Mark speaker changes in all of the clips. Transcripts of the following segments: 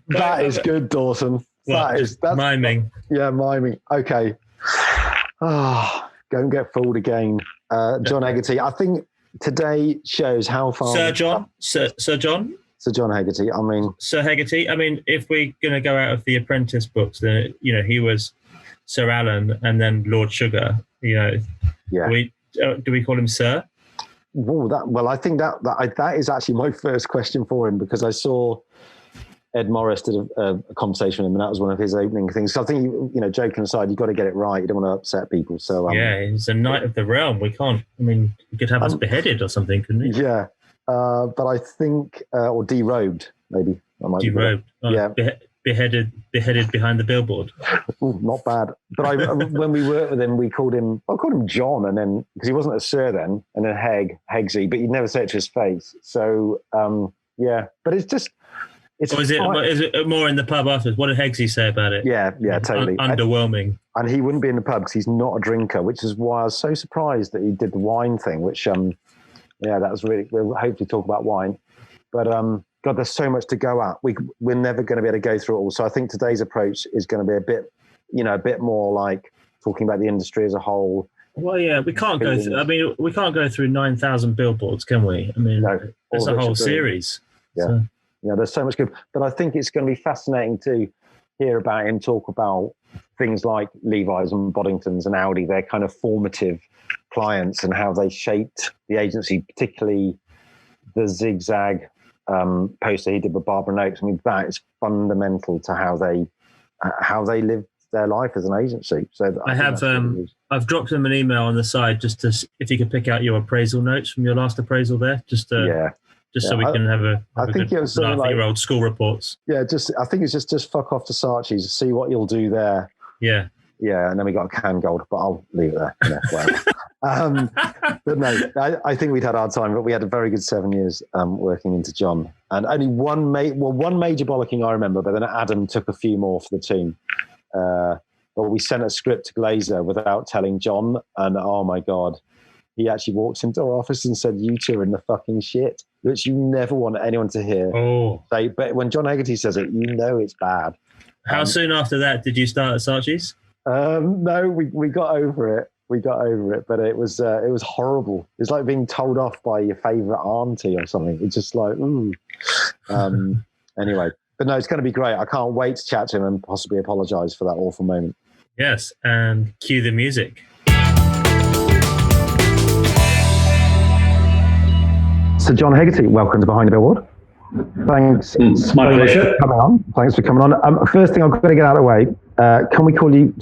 Speaker 1: That is good, Dawson. That's
Speaker 2: miming.
Speaker 1: Yeah, miming. Okay. Don't get fooled again. John Hegarty. I think today shows how far.
Speaker 2: Sir John Hegarty. Sir Hegarty. I mean, if we're going to go out of the Apprentice books, then he was Sir Alan and then Lord Sugar. Yeah. Do we call him Sir?
Speaker 1: I think that is actually my first question for him, because I saw Ed Morris did a conversation with him, and that was one of his opening things. So I think, joking aside, you've got to get it right. You don't want to upset people. So
Speaker 2: he's a knight of the realm. We can't. I mean, you could have us beheaded or something, couldn't you?
Speaker 1: Yeah, but I think or derobed maybe.
Speaker 2: Derobed. Beheaded behind the billboard.
Speaker 1: Ooh, not bad. But when we worked with him, I called him John, and then because he wasn't a Sir then, and then Hegsy, but you'd never say it to his face. So but it's just.
Speaker 2: Or is it more in the pub afterwards? What did Hegsy say about it?
Speaker 1: Yeah, totally.
Speaker 2: Underwhelming.
Speaker 1: And he wouldn't be in the pub because he's not a drinker, which is why I was so surprised that he did the wine thing, which, that was really, we'll hopefully talk about wine. But, God, there's so much to go at. We're never going to be able to go through it all. So I think today's approach is going to be a bit more like talking about the industry as a whole.
Speaker 2: Well, yeah, we can't go through, we can't go through 9,000 billboards, can we? I mean, it's a whole series.
Speaker 1: Yeah. So. Yeah, there's so much good. But I think it's going to be fascinating to hear about him talk about things like Levi's and Boddingtons and Audi, their kind of formative clients, and how they shaped the agency, particularly the ZigZag poster he did with Barbara Noakes. I mean, that is fundamental to how they live their life as an agency. So
Speaker 2: I've dropped him an email on the side just to if you could pick out your appraisal notes from your last appraisal there. So we can have a good laugh at your old school reports.
Speaker 1: Yeah, I think it's just fuck off to Saatchi's, see what you'll do there.
Speaker 2: Yeah.
Speaker 1: Yeah, and then we got a can gold, but I'll leave it there. But no, I think we'd had our time, but we had a very good 7 years working into John. And only one major bollocking I remember, but then Adam took a few more for the team. But we sent a script to Glazer without telling John, and oh my God, he actually walked into our office and said, "You two are in the fucking shit," which you never want anyone to hear.
Speaker 2: Oh.
Speaker 1: But when John Hegarty says it, it's bad.
Speaker 2: How soon after that did you start at Saatchi's?
Speaker 1: No, we got over it. But it was horrible. It's like being told off by your favourite auntie or something. It's just like, ooh. Anyway, but no, it's going to be great. I can't wait to chat to him and possibly apologise for that awful moment.
Speaker 2: Yes, and cue the music.
Speaker 1: Sir John Hegarty, welcome to Behind the Billboard. Thanks.
Speaker 3: It's my pleasure.
Speaker 1: Coming on. Thanks for coming on. First thing I've got to get out of the way. Can we call you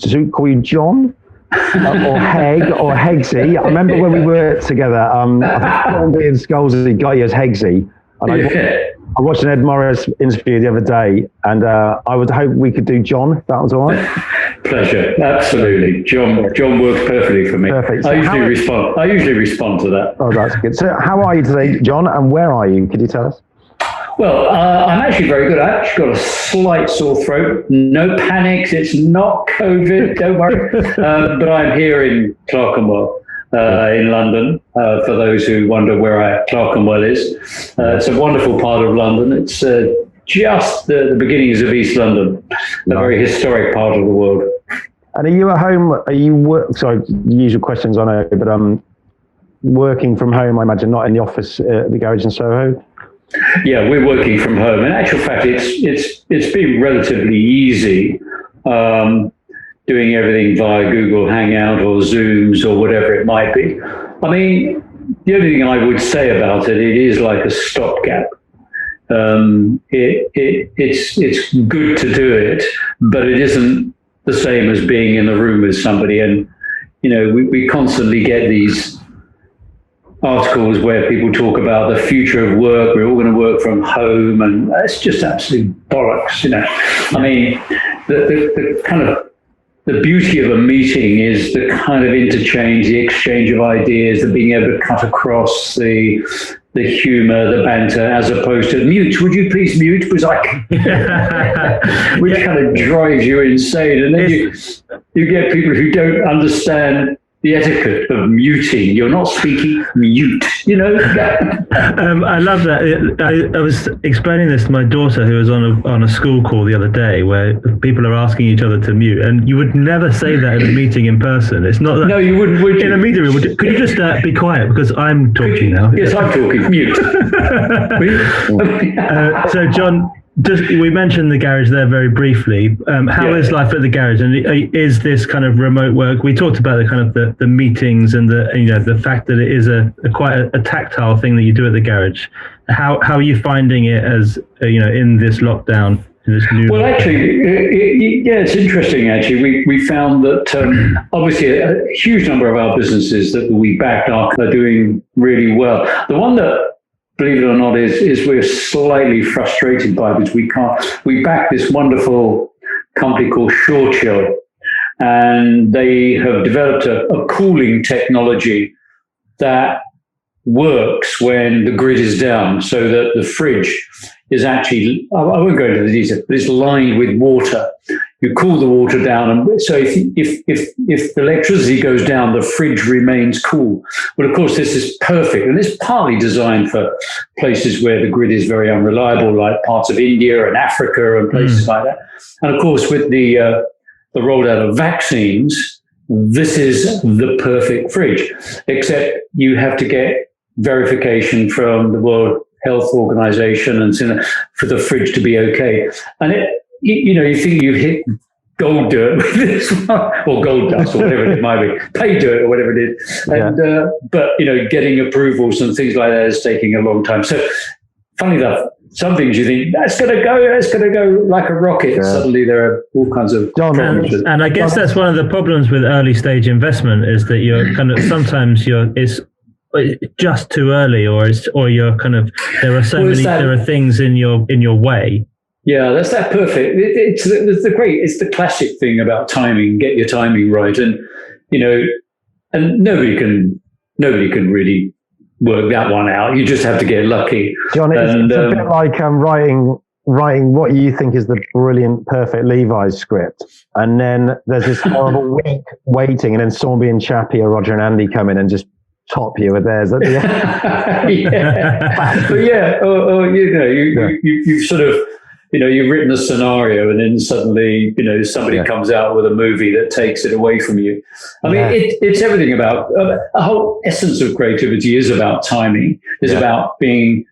Speaker 1: John or Heg or Hegsy? I remember when we worked together. I think John being Scully got you as Hegsy. And I watched an Ed Morris interview the other day, and I would hope we could do John, if that was all right.
Speaker 3: Pleasure, absolutely. John works perfectly for me.
Speaker 1: Perfect.
Speaker 3: I usually respond to that.
Speaker 1: Oh, that's good. So how are you today, John, and where are you? Could you tell us?
Speaker 3: Well, I'm actually very good. I actually got a slight sore throat. No panics. It's not COVID. Don't worry. But I'm here in Clerkenwell. In London, for those who wonder where Clerkenwell is. It's a wonderful part of London. It's just the beginnings of East London, a very historic part of the world.
Speaker 1: And are you at home? Sorry, the usual questions I know, but working from home, I imagine, not in the office at the garage in Soho?
Speaker 3: Yeah, we're working from home. In actual fact, it's been relatively easy. Doing everything via Google Hangout or Zooms or whatever it might be. I mean, the only thing I would say about it is like a stopgap. It's good to do it, but it isn't the same as being in the room with somebody. And, we constantly get these articles where people talk about the future of work. We're all going to work from home, and that's just absolute bollocks, I mean, the kind of the beauty of a meeting is the kind of interchange, the exchange of ideas, the being able to cut across the humour, the banter, as opposed to mute. Would you please mute? Which kind of drives you insane. And then you get people who don't understand the etiquette of muting. You're not speaking, mute, you know.
Speaker 2: I love that. I was explaining this to my daughter, who was on a school call the other day, where people are asking each other to mute, and you would never say that in a meeting in person. It's not that.
Speaker 3: No, you wouldn't. Would you?
Speaker 2: In a meeting room, could you just be quiet, because I'm talking now?
Speaker 3: Yes, I'm talking. Mute.
Speaker 2: So, John, we mentioned the garage there very briefly. How is life at the garage, and is this kind of remote work? We talked about the kind of the meetings and the fact that it is quite a tactile thing that you do at the garage. How are you finding it as in this lockdown? In this new lockdown?
Speaker 3: Actually, it's interesting. Actually, we found that obviously a huge number of our businesses that we backed are doing really well. The one that, believe it or not, is we're slightly frustrated by, because we back this wonderful company called Shore Chill, and they have developed a cooling technology that works when the grid is down, so that the fridge is actually, I won't go into the details, but it's lined with water. You cool the water down, and so if electricity goes down, the fridge remains cool. But of course, this is perfect, and it's partly designed for places where the grid is very unreliable, like parts of India and Africa and places like that. And of course, with the rollout of vaccines, this is the perfect fridge, except you have to get verification from the World Health Organization and for the fridge to be okay. And you think you've hit gold dirt with this one, or gold dust, or whatever it might be, pay dirt, or whatever it is. And but getting approvals and things like that is taking a long time. So, funny enough, some things you think that's going to go like a rocket. Yeah. Suddenly there are all kinds of problems.
Speaker 2: And I guess that's one of the problems with early stage investment, is that you're kind of sometimes it's just too early, or you're kind of there are things in your way.
Speaker 3: Yeah, that's that perfect. It's the classic thing about timing. Get your timing right, and and nobody can really work that one out. You just have to get lucky.
Speaker 1: John, it's a bit like writing what you think is the brilliant, perfect Levi's script, and then there's this horrible week waiting, and then someone being Chappie or Roger and Andy come in and just top you with theirs at the end.
Speaker 3: But you've sort of. You've written a scenario, and then suddenly, somebody comes out with a movie that takes it away from you. I mean, it's everything about the whole essence of creativity is about timing, is about being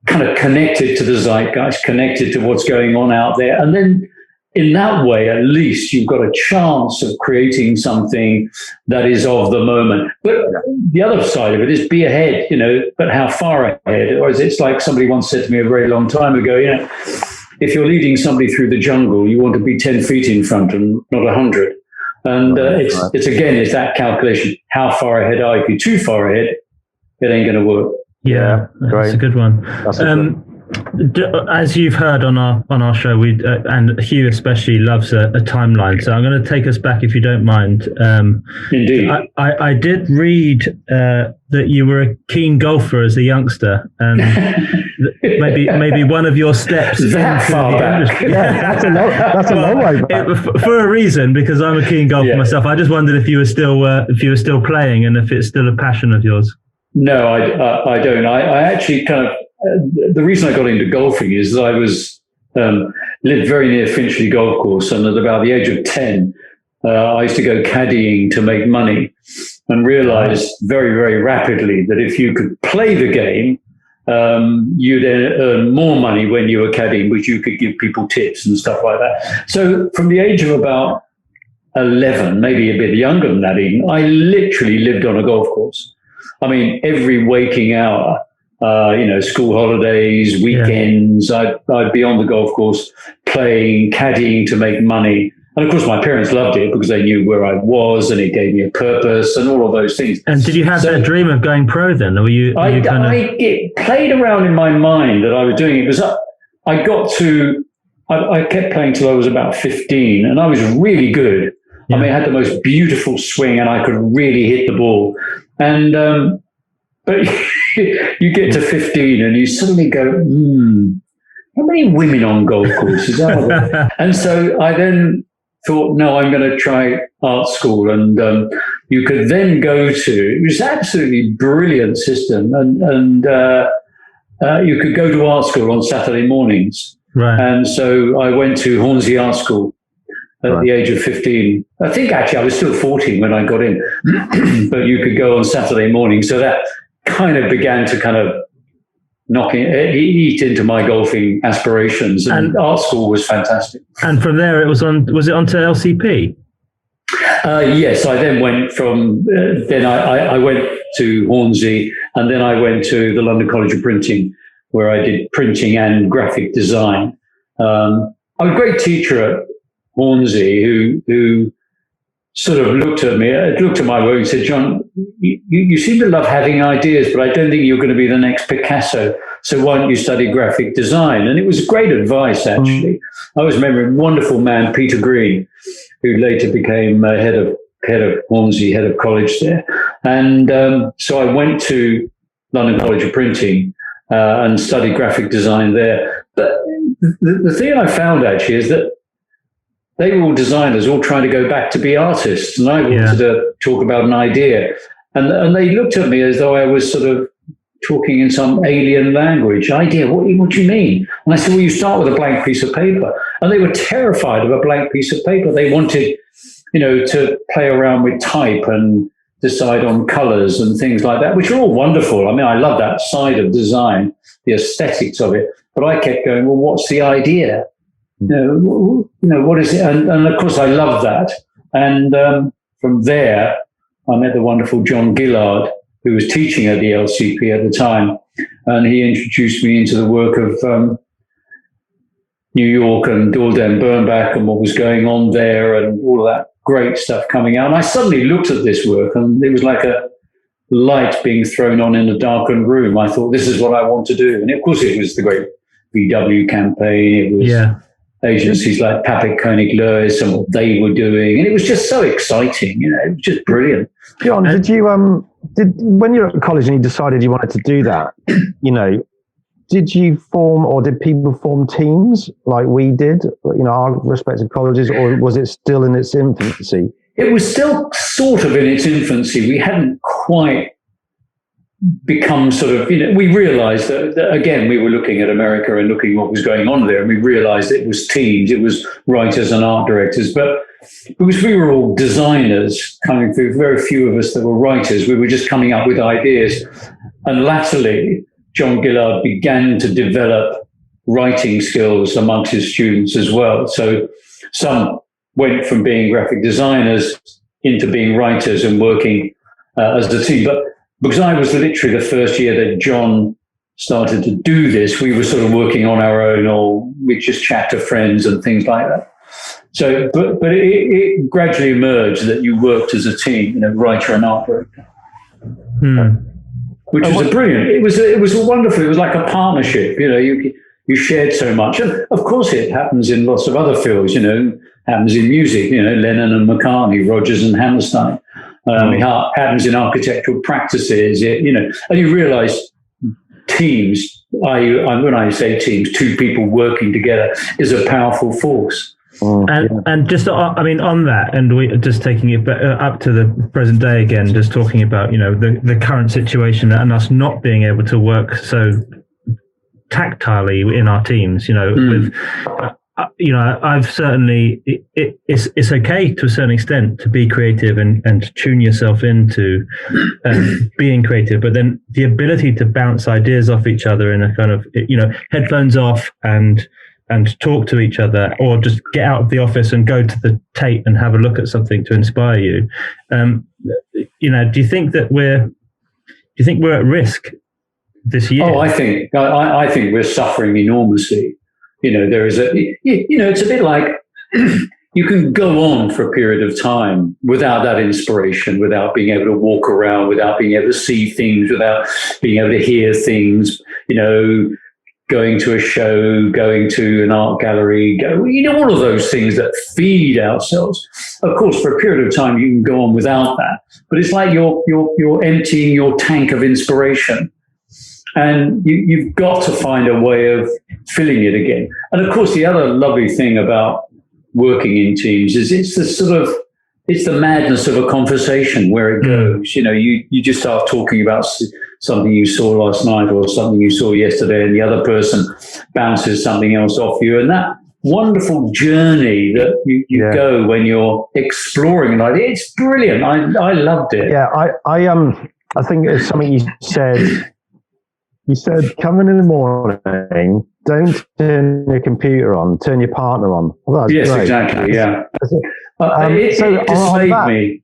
Speaker 3: kind of connected to the zeitgeist, connected to what's going on out there. And then in that way, at least you've got a chance of creating something that is of the moment. But the other side of it is be ahead, but how far ahead? Or it's like somebody once said to me a very long time ago, if you're leading somebody through the jungle, you want to be 10 feet in front and not 100. And it's that calculation. How far ahead are you? If you're too far ahead, it ain't going to work.
Speaker 2: Yeah, that's a good one. As you've heard on our show, we and Hugh especially loves a timeline. So I'm going to take us back, if you don't mind.
Speaker 3: Indeed.
Speaker 2: I did read that you were a keen golfer as a youngster, and maybe one of your steps
Speaker 3: that far back.
Speaker 1: Yeah, that's a long way back.
Speaker 2: For a reason, because I'm a keen golfer myself. I just wondered if you were still playing, and if it's still a passion of yours.
Speaker 3: No, I don't. I actually kind of. The reason I got into golfing is that I lived very near Finchley Golf Course, and at about the age of 10, I used to go caddying to make money, and realized very, very rapidly that if you could play the game, you'd earn more money when you were caddying, which you could give people tips and stuff like that. So from the age of about 11, maybe a bit younger than that even, I literally lived on a golf course. I mean, every waking hour, school holidays, weekends, I'd be on the golf course playing, caddying to make money. And of course, my parents loved it because they knew where I was, and it gave me a purpose and all of those things.
Speaker 2: And did you have that dream of going pro then? Or were you
Speaker 3: it played around in my mind that I was doing it, because I kept playing till I was about 15, and I was really good. Yeah. I mean, I had the most beautiful swing, and I could really hit the ball. And but you get to 15 and you suddenly go, how many women on golf courses are there? And so I then thought, no, I'm going to try art school. And you could then go to, it was absolutely brilliant system. And you could go to art school on Saturday mornings.
Speaker 2: Right.
Speaker 3: And so I went to Hornsey Art School at the age of 15. I think actually I was still 14 when I got in, but you could go on Saturday morning. So that kind of began to kind of eat into my golfing aspirations, and art school was fantastic.
Speaker 2: And from there, was it onto LCP?
Speaker 3: Yes, I then went from, then I went to Hornsey, and then I went to the London College of Printing, where I did printing and graphic design. I was a great teacher at Hornsey who sort of looked at my work and said, John, you seem to love having ideas, but I don't think you're going to be the next Picasso. So why don't you study graphic design? And it was great advice, actually. I was remembering a wonderful man, Peter Green, who later became head of Hornsey, head of college there. And so I went to London College of Printing and studied graphic design there. But the thing I found actually is that they were all designers, all trying to go back to be artists. And I wanted to talk about an idea. And they looked at me as though I was sort of talking in some alien language. Idea, what do you mean? And I said, well, you start with a blank piece of paper. And they were terrified of a blank piece of paper. They wanted, to play around with type and decide on colors and things like that, which are all wonderful. I mean, I love that side of design, the aesthetics of it. But I kept going, well, what's the idea? What is it? And of course, I love that. And from there, I met the wonderful John Gillard, who was teaching at the LCP at the time. And he introduced me into the work of New York and Dordan Bernbach and what was going on there and all of that great stuff coming out. And I suddenly looked at this work and it was like a light being thrown on in a darkened room. I thought, this is what I want to do. And of course, it was the great VW campaign. It was agencies like Papek Koenig Lewis and what they were doing. And it was just so exciting. It was just brilliant.
Speaker 1: John, did you, when you were at college and you decided you wanted to do that, did you form or did people form teams like we did, our respective colleges, or was it still in its infancy?
Speaker 3: It was still sort of in its infancy. We hadn't quite become sort of, we realized that again, we were looking at America and looking what was going on there. And we realized it was teams, it was writers and art directors. But because we were all designers coming through, very few of us that were writers, we were just coming up with ideas. And latterly, John Gillard began to develop writing skills amongst his students as well. So some went from being graphic designers into being writers and working as a team. But because I was literally the first year that John started to do this, we were sort of working on our own, or we'd just chat to friends and things like that. So, but it gradually emerged that you worked as a team, writer and art director. Which was a brilliant. It was wonderful. It was like a partnership. You shared so much. And of course, it happens in lots of other fields. Happens in music. Lennon and McCartney, Rodgers and Hammerstein. It happens in architectural practices. And you realise teams. When I say teams, two people working together is a powerful force.
Speaker 2: And just, on that, and we just taking it up to the present day again, just talking about, the current situation and us not being able to work so tactilely in our teams, with, I've certainly, it's okay to a certain extent to be creative and tune yourself into being creative, but then the ability to bounce ideas off each other in a kind of, headphones off and talk to each other, or just get out of the office and go to the Tate and have a look at something to inspire you. Do you think that we're at risk this year?
Speaker 3: Oh, I think we're suffering enormously. There is it's a bit like you can go on for a period of time without that inspiration, without being able to walk around, without being able to see things, without being able to hear things, going to a show, going to an art gallery, all of those things that feed ourselves. Of course, for a period of time, you can go on without that. But it's like you're emptying your tank of inspiration. And you've got to find a way of filling it again. And of course, the other lovely thing about working in teams is it's the madness of a conversation where it goes. You know, you just start talking about something you saw last night or something you saw yesterday, and the other person bounces something else off you. And that wonderful journey that you go when you're exploring an idea, it's brilliant. I loved it.
Speaker 1: Yeah, I think it's something you said. You said, come in the morning, don't turn your computer on, turn your partner on. Well, that's great.
Speaker 3: Exactly, yeah. It dissuaded me.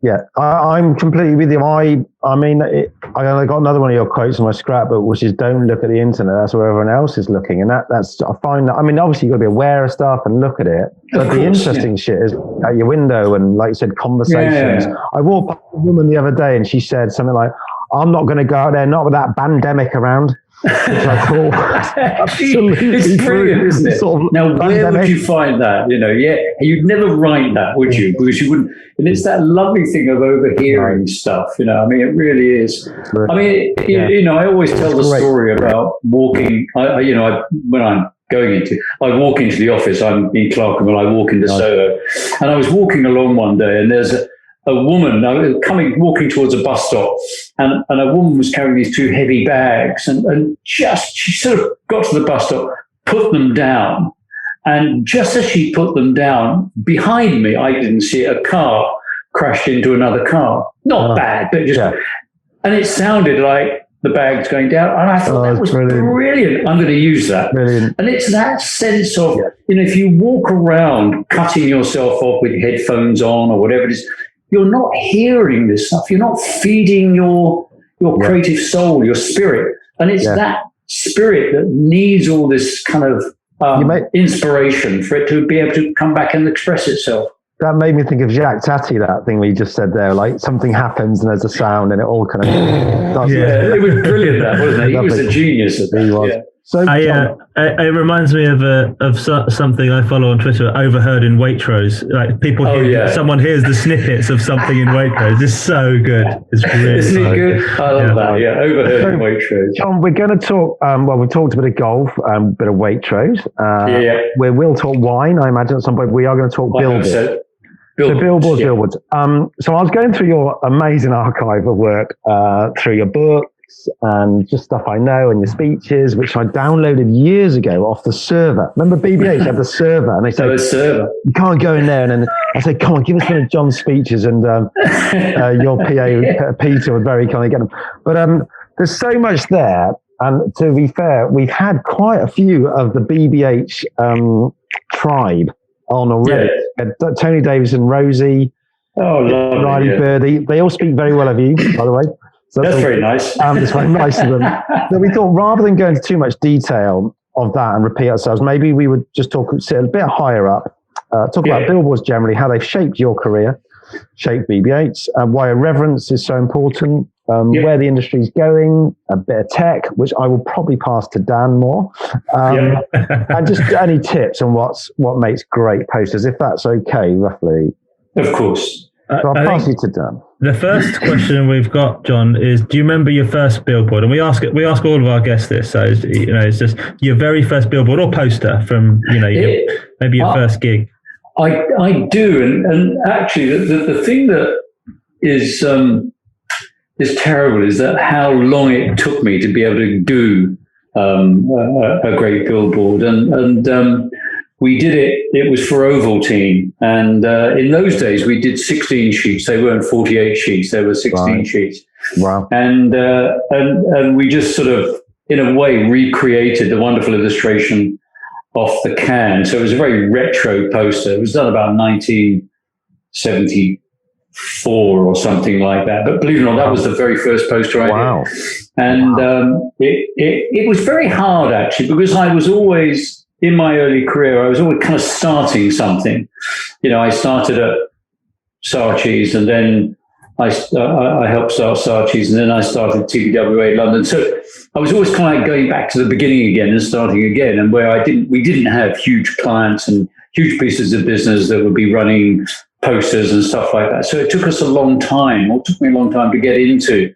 Speaker 1: Yeah, I'm completely with you. I mean, I got another one of your quotes in my scrapbook, which is "Don't look at the internet. That's where everyone else is looking." And that's I find that. I mean, obviously you've got to be aware of stuff and look at it, but the interesting shit is at your window and, like you said, conversations. Yeah. I walked past a woman the other day, and she said something like, "I'm not going to go out there, not with that pandemic around." Which I thought absolutely
Speaker 3: it's brilliant, isn't it? Sort of now, where would you find that? You know, you'd never write that, would you? Because you wouldn't. And it's that lovely thing of overhearing stuff. You know, I mean, it really is. I mean, you know, I always tell the story about walking. When I'm going into, I walk into the office. I'm in Clerkenwell. I walk into Soho, and I was walking along one day, and there's a woman walking towards a bus stop, and a woman was carrying these two heavy bags, and she sort of got to the bus stop, put them down, and just as she put them down, behind me, I didn't see it, a car crashed into another car. Not bad, but just, and it sounded like the bags going down, and I thought that was brilliant. I'm going to use that. Brilliant. And it's that sense of, you know, if you walk around cutting yourself off with headphones on or whatever it is, you're not hearing this stuff. You're not feeding your creative soul, your spirit. And it's that spirit that needs all this kind of inspiration for it to be able to come back and express itself.
Speaker 1: That made me think of Jacques Tati, that thing we just said there, like something happens and there's a sound and it all kind of...
Speaker 3: it was brilliant, that, wasn't it? He was a genius at that. He was. Yeah.
Speaker 2: So it reminds me of something I follow on Twitter, overheard in Waitrose. Like people someone hears the snippets of something in Waitrose. It's so good. It's really
Speaker 3: Isn't it good? I love that. Yeah, overheard in Waitrose.
Speaker 1: John, we're going to talk, we've talked a bit of golf, a bit of Waitrose. We will talk wine, I imagine at some point. We are going to talk Billboards. So Billboards. So I was going through your amazing archive of work, through your books and just stuff I know and your speeches, which I downloaded years ago off the server. Remember BBH had the server, and they said, you can't go in there. And then I said, come on, give us one of John's speeches. And your PA, Peter, would very kindly get them. But there's so much there. And to be fair, we've had quite a few of the BBH tribe on already. Tony Davis and Rosie, Riley, Birdie. They all speak very well of you, by the way. So
Speaker 3: that's very nice.
Speaker 1: It's very nice of them. But we thought, rather than go into too much detail of that and repeat ourselves, maybe we would just sit a bit higher up, talk about Billboards generally, how they've shaped your career, shaped BBH, why Irreverence is so important, where the industry is going, a bit of tech, which I will probably pass to Dan more, and just any tips on what makes great posters, if that's okay, roughly.
Speaker 3: Of course.
Speaker 1: So I'll pass you to Dan.
Speaker 2: The first question we've got, John, is: do you remember your first billboard? And we ask all of our guests this. So it's just your very first billboard or poster from maybe your first gig.
Speaker 3: I do, and actually the thing that is terrible is that how long it took me to be able to do a great billboard, and we did it. It was for Ovaltine, and in those days we did 16 sheets. They weren't 48 sheets; they were 16 sheets.
Speaker 1: Wow!
Speaker 3: And we just sort of, in a way, recreated the wonderful illustration off the can. So it was a very retro poster. It was done about 1974 or something like that. But believe it or not, that was the very first poster I did. And it was very hard actually, because I was always, in my early career, I was always kind of starting something. You know, I started at Saatchi's, and then I helped start Saatchi's, and then I started TBWA London. So I was always kind of like going back to the beginning again and starting again, and where we didn't have huge clients and huge pieces of business that would be running posters and stuff like that. So it took us a long time, or it took me a long time to get into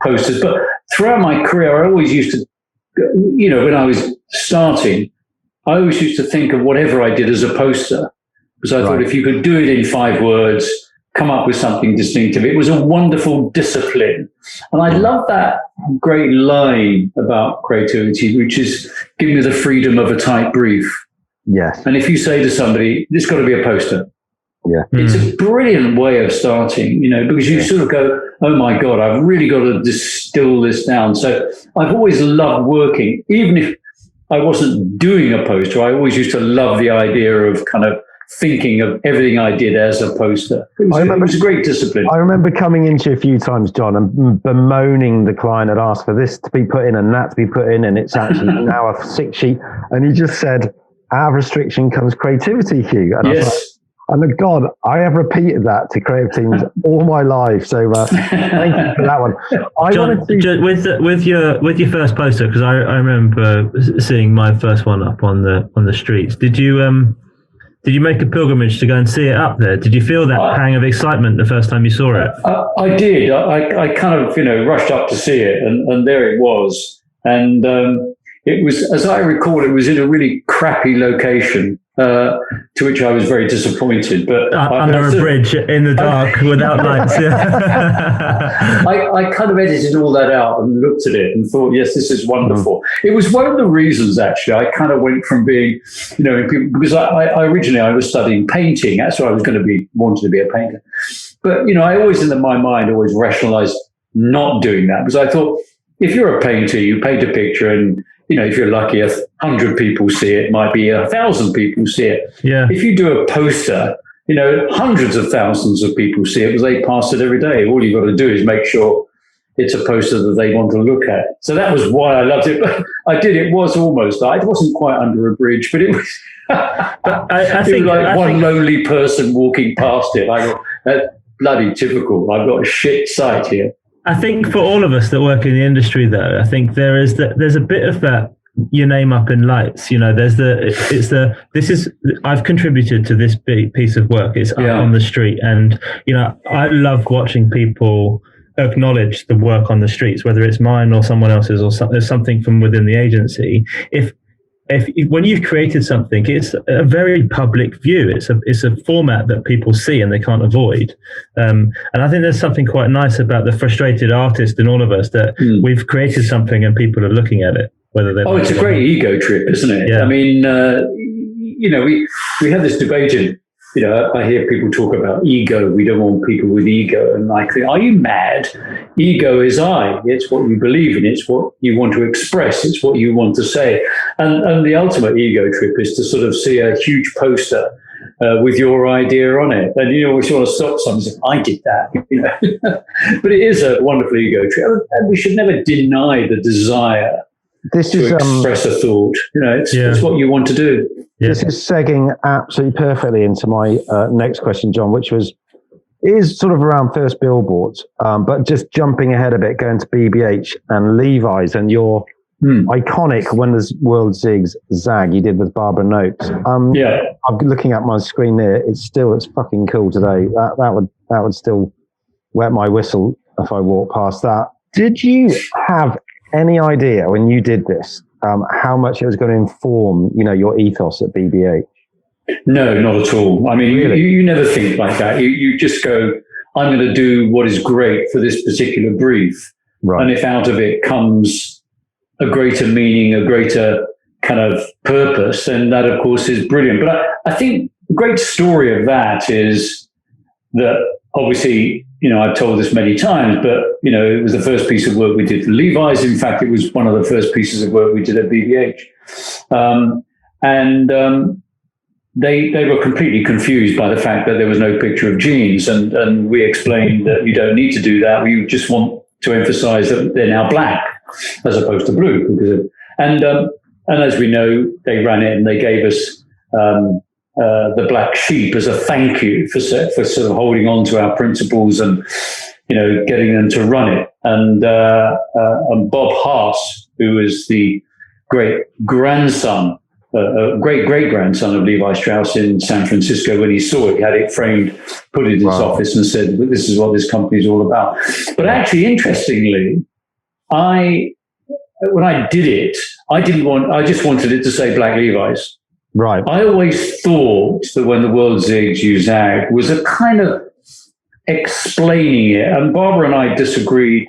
Speaker 3: posters. But throughout my career, I always used to, when I was starting, I always used to think of whatever I did as a poster. because I thought if you could do it in 5 words, come up with something distinctive, it was a wonderful discipline. And I love that great line about creativity, which is give me the freedom of a tight brief.
Speaker 1: Yes.
Speaker 3: And if you say to somebody, there's got to be a poster.
Speaker 1: Yeah.
Speaker 3: It's a brilliant way of starting, because you sort of go, oh my God, I've really got to distill this down. So I've always loved working, even if I wasn't doing a poster, I always used to love the idea of kind of thinking of everything I did as a poster. It was a great discipline.
Speaker 1: I remember coming into you a few times, John, and bemoaning the client had asked for this to be put in and that to be put in, and it's actually now a 6 sheet. And he just said, out of restriction comes creativity, Hugh. And I was like, God, I have repeated that to creative teams all my life. So thank you for that one.
Speaker 2: John, with your first poster, because I remember seeing my first one up on the streets. Did you make a pilgrimage to go and see it up there? Did you feel that pang of excitement the first time you saw it?
Speaker 3: I did. I kind of rushed up to see it, and there it was. And it was, as I recall, it was in a really crappy location. To which I was very disappointed, but
Speaker 2: under a bridge in the dark without lights. Yeah.
Speaker 3: I kind of edited all that out and looked at it and thought, yes, this is wonderful. It was one of the reasons, actually, I kind of went from being, because I originally I was studying painting. That's what I was going to be, wanted to be a painter. But I always in my mind always rationalized not doing that, because I thought if you're a painter, you paint a picture and if you're lucky, 100 people see it, might be 1,000 people see it.
Speaker 2: Yeah.
Speaker 3: If you do a poster, hundreds of thousands of people see it because they pass it every day. All you've got to do is make sure it's a poster that they want to look at. So that was why I loved it. But it was almost, it wasn't quite under a bridge, but it was, I think one lonely person walking past it. I thought, that's bloody typical. I've got a shit sight here.
Speaker 2: I think for all of us that work in the industry, though, I think there's a bit of that your name up in lights. I've contributed to this piece of work. It's up on the street, and I love watching people acknowledge the work on the streets, whether it's mine or someone else's or something from within the agency. When you've created something, it's a very public view. It's a format that people see and they can't avoid. And I think there's something quite nice about the frustrated artist in all of us that we've created something and people are looking at it. Whether they
Speaker 3: it's a great ego trip, isn't it?
Speaker 2: Yeah.
Speaker 3: I mean, we have this debate in. I hear people talk about ego. We don't want people with ego. And I think, are you mad? Ego is I. It's what you believe in. It's what you want to express. It's what you want to say. And the ultimate ego trip is to sort of see a huge poster with your idea on it. And you always want to stop someone and say, I did that. But it is a wonderful ego trip. And we should never deny the desire to express a thought. It's what you want to do.
Speaker 1: Yeah. This is segging absolutely perfectly into my next question, John, which is sort of around first Billboards, but just jumping ahead a bit, going to BBH and Levi's and your iconic When the World ZigZag you did with Barbara Noakes. I'm looking at my screen there. It's fucking cool today. That would still wet my whistle if I walked past that. Did you have any idea when you did this how much it was going to inform, your ethos at BBH?
Speaker 3: No, not at all. I mean, really? you never think like that. You just go, I'm going to do what is great for this particular brief. Right. And if out of it comes a greater meaning, a greater kind of purpose, then that, of course, is brilliant. But I think the great story of that is that obviously, I've told this many times, but, it was the first piece of work we did for Levi's. In fact, it was one of the first pieces of work we did at BBH. They were completely confused by the fact that there was no picture of jeans. And we explained that you don't need to do that. We just want to emphasize that they're now black as opposed to blue. And as we know, they ran it and they gave us the black sheep as a thank you for sort of holding on to our principles and, getting them to run it. And Bob Haas, who is the great grandson, great-great-grandson of Levi Strauss in San Francisco, when he saw it, he had it framed, put it in his office and said, this is what this company is all about. But actually, interestingly, when I did it, I just wanted it to say Black Levi's.
Speaker 1: Right.
Speaker 3: I always thought that when the world zigs, you zag was a kind of explaining it. And Barbara and I disagreed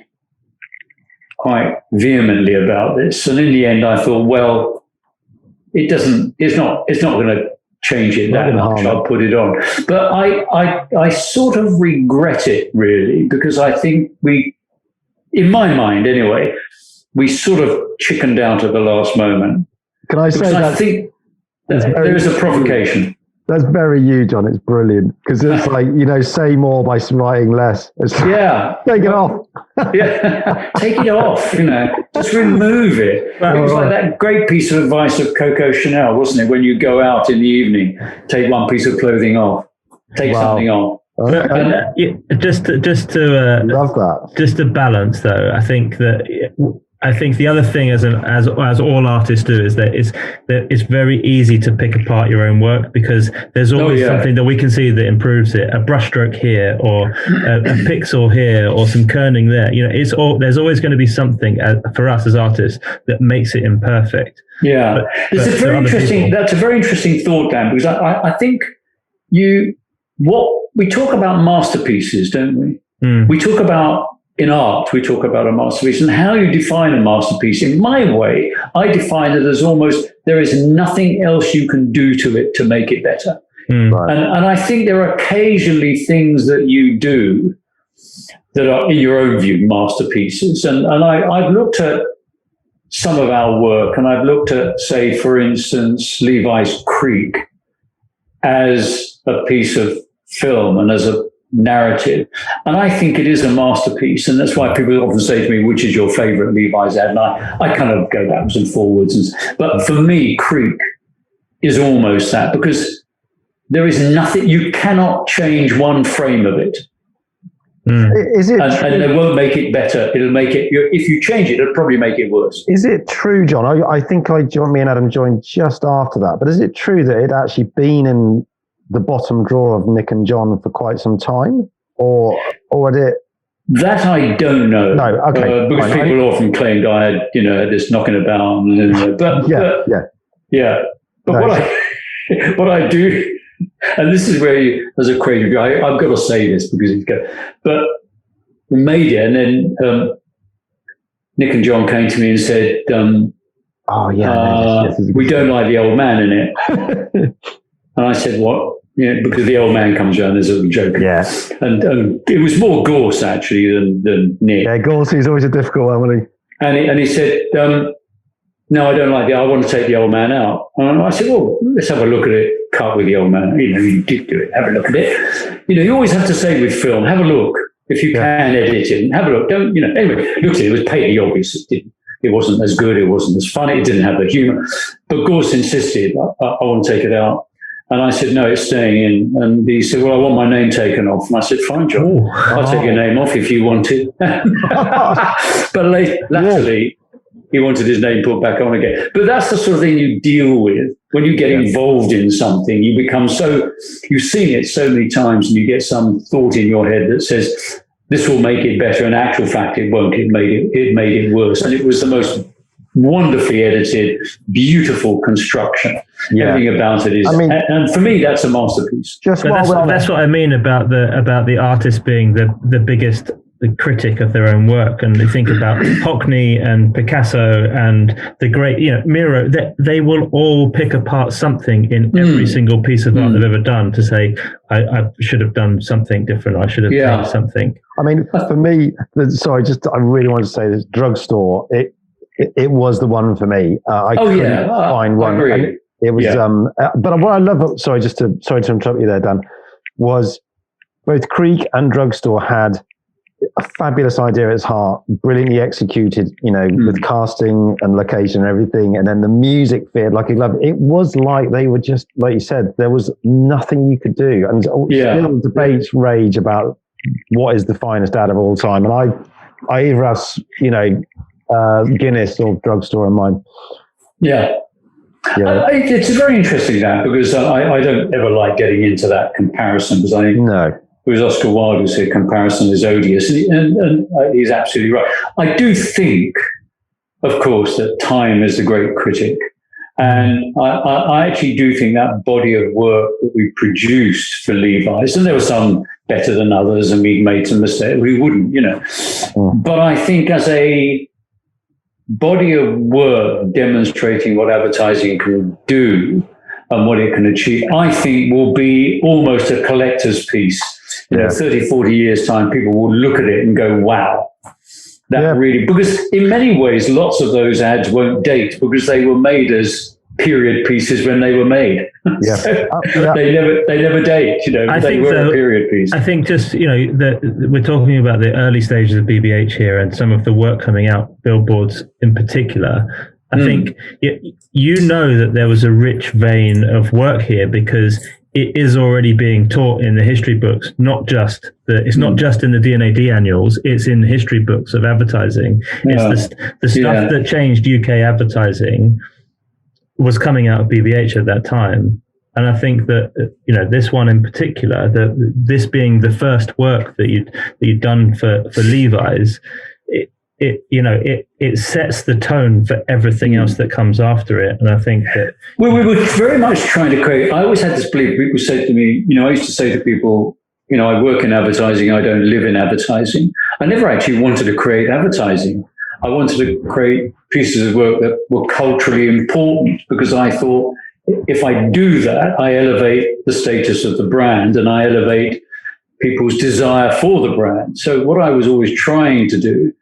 Speaker 3: quite vehemently about this. And in the end, I thought, well, it's not going to change it that much. I'll put it on. But I sort of regret it, really, because I think in my mind anyway, we sort of chickened out at the last moment.
Speaker 1: Can I say that?
Speaker 3: I think there is a provocation.
Speaker 1: That's very you, John. It's brilliant because it's like, say more by writing less. It's like, take it off.
Speaker 3: Take it off. Just remove it. It was like that great piece of advice of Coco Chanel, wasn't it? When you go out in the evening, take one piece of clothing off, take something off.
Speaker 2: Just to
Speaker 1: love that.
Speaker 2: Just to balance, though, I think the other thing, as all artists do, is that it's very easy to pick apart your own work because there's always something that we can see that improves it. A brushstroke here, or a pixel here, or some kerning there. There's always going to be something for us as artists that makes it imperfect.
Speaker 3: Yeah, that's a very interesting thought, Dan, because I think we talk about masterpieces, don't we? We talk about. In art, we talk about a masterpiece and how you define a masterpiece. In my way, I define it as there is nothing else you can do to it to make it better.
Speaker 1: Right.
Speaker 3: And I think there are occasionally things that you do that are, in your own view, masterpieces. And I've looked at some of our work, and I've looked at, say, for instance, Levi's Creek as a piece of film and as a narrative, and I think it is a masterpiece, and that's why people often say to me, which is your favorite Levi's ad? And I kind of go backwards and forwards, but for me, Creek is almost that, because there is nothing, you cannot change one frame of it.
Speaker 1: Is it
Speaker 3: and it won't make it better. It'll make it, if you change it, it'll probably make it worse.
Speaker 1: Is it true, John? I think me and Adam joined just after that, but is it true that it actually been in the bottom drawer of Nick and John for quite some time, or had it?
Speaker 3: That I don't know.
Speaker 1: No, okay.
Speaker 3: Because people often claimed I had, this knocking about. But what I do, and this is where as a creative guy, I've got to say this because it's good. But we made it, and then Nick and John came to me and said, we don't like the old man in it. And I said, what? Because the old man comes around, there's a joke.
Speaker 1: Yeah.
Speaker 3: And it was more Gorse, actually, than Nick.
Speaker 1: Yeah, Gorse is always a difficult one, wasn't
Speaker 3: he? And he said, no, I don't like it. I want to take the old man out. And I said, well, let's have a look at it, cut with the old man. You did do it. Have a look at it. You always have to say with film, have a look. If you can edit it, have a look. Don't, anyway, looked at it. It was patently obvious. It wasn't as good. It wasn't as funny. It didn't have the humor. But Gorse insisted, I want to take it out. And I said, no, it's staying in. And he said, well, I want my name taken off. And I said, fine, John. I'll take your name off if you want it. But latterly, he wanted his name put back on again. But that's the sort of thing you deal with. When you get involved in something, you become you've seen it so many times, and you get some thought in your head that says, this will make it better. In actual fact, it won't. It made it worse. And it was the most wonderfully edited, beautiful construction. Everything about it is, and for me, that's a masterpiece.
Speaker 2: That's what I mean about the artist being the biggest critic of their own work. And they think about Hockney and Picasso and the great, Miro. They will all pick apart something in every single piece of art they've ever done to say, I should have done something different. I should have changed something.
Speaker 1: I mean, for me, I really want to say this Drugstore. It was the one for me. I couldn't find one. It was, but what I love, sorry to interrupt you there, Dan, was both Creek and Drugstore had a fabulous idea at its heart, brilliantly executed, with casting and location and everything. And then the music fit like he loved it. It was like they were just, like you said, there was nothing you could do. And still debates rage about what is the finest ad of all time. And I either have, Guinness or Drugstore in mind.
Speaker 3: Yeah. It's very interesting that, because I don't ever like getting into that comparison, because I think it was Oscar Wilde who said comparison is odious, and he's absolutely right. I do think, of course, that time is the great critic, And I actually do think that body of work that we produced for Levi's, and there were some better than others, and we made some mistakes, we wouldn't, But I think as a body of work demonstrating what advertising can do and what it can achieve, I think will be almost a collector's piece. In 30, 40 years' time, people will look at it and go, wow. Really, because in many ways, lots of those ads won't date because they were made as period pieces when they were made. They never date. They were a period piece.
Speaker 2: I think just we're talking about the early stages of BBH here and some of the work coming out, Billboards in particular. I think that there was a rich vein of work here because it is already being taught in the history books, it's not just in the D&AD annuals, it's in the history books of advertising. It's the stuff that changed UK advertising was coming out of BBH at that time. And I think that, this one in particular, this being the first work that you'd done for Levi's, it sets the tone for everything else that comes after it. And I think that
Speaker 3: we were very much trying to create. I always had this belief. People say to me, I used to say to people, I work in advertising. I don't live in advertising. I never actually wanted to create advertising. I wanted to create pieces of work that were culturally important because I thought if I do that, I elevate the status of the brand and I elevate people's desire for the brand. So what I was always trying to do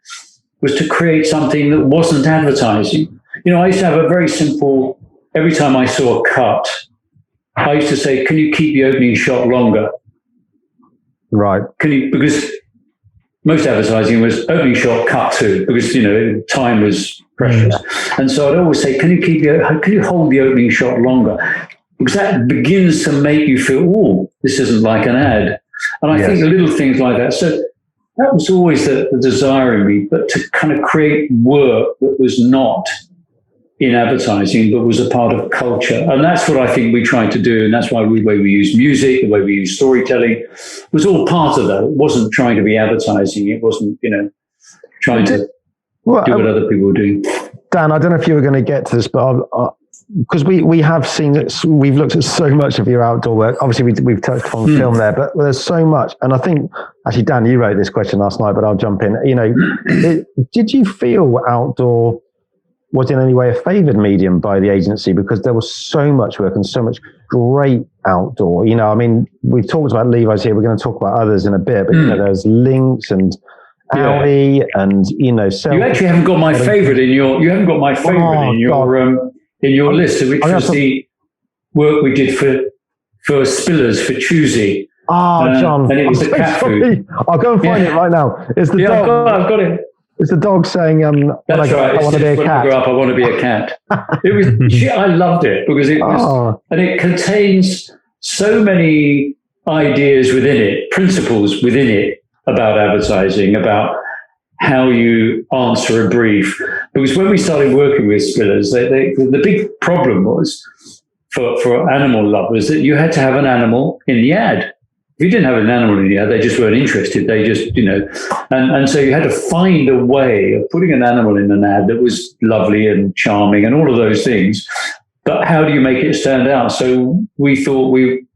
Speaker 3: was to create something that wasn't advertising. I used to have a very simple, every time I saw a cut, I used to say, can you keep the opening shot longer?
Speaker 1: Right.
Speaker 3: Because most advertising was opening shot, cut to, because, time was precious. And so I'd always say, can you hold the opening shot longer? Because that begins to make you feel, oh, this isn't like an ad. And I think the little things like that. So that was always the desire in me, but to kind of create work that was not in advertising, but was a part of culture. And that's what I think we tried to do. And that's why the way we use music, the way we use storytelling was all part of that. It wasn't trying to be advertising. It wasn't, trying to do what other people were doing.
Speaker 1: Dan, I don't know if you were going to get to this, but because we have seen it, we've looked at so much of your outdoor work. Obviously, we've touched on film there, but there's so much. And I think, actually, Dan, you wrote this question last night, but I'll jump in. Did you feel outdoor was in any way a favoured medium by the agency? Because there was so much work and so much great outdoor. We've talked about Levi's here. We're going to talk about others in a bit, but there's Lynx and Audi and
Speaker 3: you actually haven't got my favourite in your. You haven't got my favourite in your list, which was the work we did for Spillers for Choosy.
Speaker 1: John,
Speaker 3: and it was the cat food.
Speaker 1: I'll go and find it right now. It's the dog.
Speaker 3: I've got it.
Speaker 1: It's the dog saying,
Speaker 3: "That's right. I want to be a cat. When I grow up, I want to be a cat." It was. I loved it because it was, and it contains so many ideas within it, principles within it about advertising, about how you answer a brief. Because when we started working with Spillers, the big problem was for animal lovers that you had to have an animal in the ad. If you didn't have an animal in the ad, they just weren't interested. They just, and so you had to find a way of putting an animal in an ad that was lovely and charming and all of those things. But how do you make it stand out? So we thought we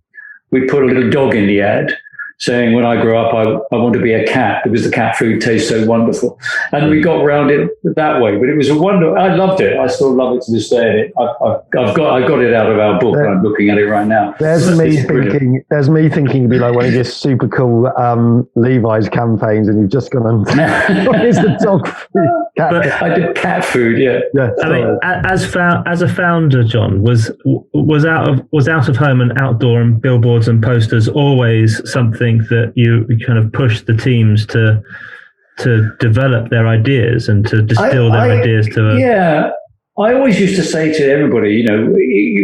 Speaker 3: put a little dog in the ad, saying, when I grow up, I want to be a cat because the cat food tastes so wonderful. And we got around it that way. But it was a wonder. I loved it. I still love it to this day. I got it out of our book. I'm looking at it right now.
Speaker 1: There's me thinking it'd be like one of your super cool Levi's campaigns, and you've just gone and what is the dog food?
Speaker 3: I did cat food, yeah.
Speaker 2: I mean, as a founder, John, was out of home and outdoor and billboards and posters always something that you kind of pushed the teams to develop their ideas and to distill their ideas to
Speaker 3: I always used to say to everybody,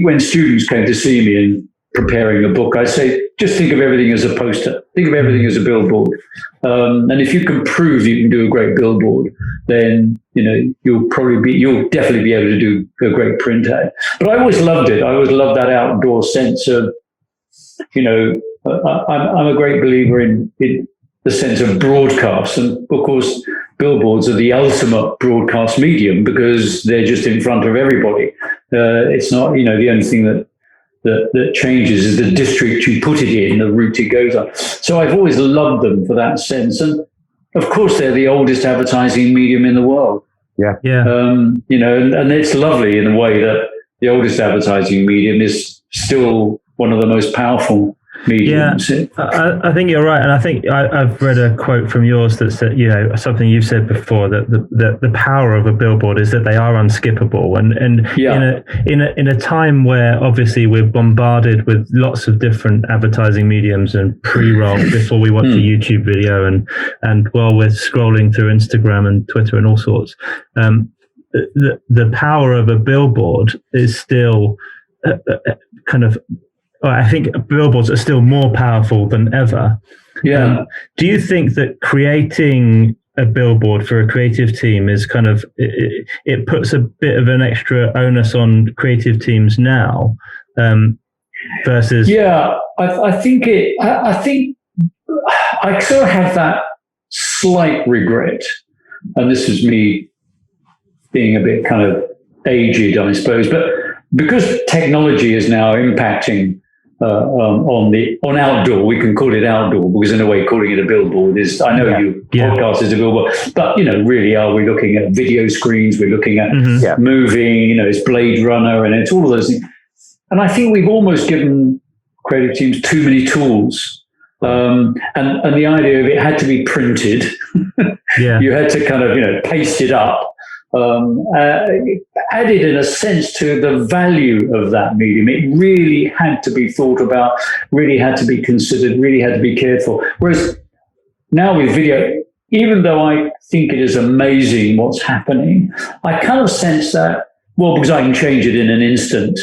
Speaker 3: when students came to see me and preparing a book, I say, just think of everything as a poster, think of everything as a billboard, and if you can prove you can do a great billboard, then you'll definitely be able to do a great print ad. But I always loved it. I always loved that outdoor sense of I'm a great believer in the sense of broadcast. And of course, billboards are the ultimate broadcast medium because they're just in front of everybody. It's not, the only thing that changes is the district you put it in, the route it goes on. So I've always loved them for that sense. And of course, they're the oldest advertising medium in the world.
Speaker 1: Yeah.
Speaker 3: And it's lovely in a way that the oldest advertising medium is still one of the most powerful mediums.
Speaker 2: Yeah, I think you're right, and I think I've read a quote from yours that said, something you've said before, that the power of a billboard is that they are unskippable, and in a time where obviously we're bombarded with lots of different advertising mediums and pre-roll before we watch a YouTube video, and while we're scrolling through Instagram and Twitter and all sorts, the power of a billboard is still kind of. I think billboards are still more powerful than ever.
Speaker 3: Yeah.
Speaker 2: Do you think that creating a billboard for a creative team is kind of, it puts a bit of an extra onus on creative teams now versus?
Speaker 3: Yeah, I think I sort of have that slight regret, and this is me being a bit kind of aged, I suppose, but because technology is now impacting on outdoor, we can call it outdoor, because in a way calling it a billboard is, I know podcast is a billboard, but really are we looking at video screens, we're looking at moving, it's Blade Runner, and it's all of those things. And I think we've almost given creative teams too many tools. And the idea of it had to be printed. You had to kind of, paste it up. Added in a sense to the value of that medium. It really had to be thought about, really had to be considered, really had to be cared for. Whereas now with video, even though I think it is amazing what's happening, I kind of sense that, because I can change it in an instant,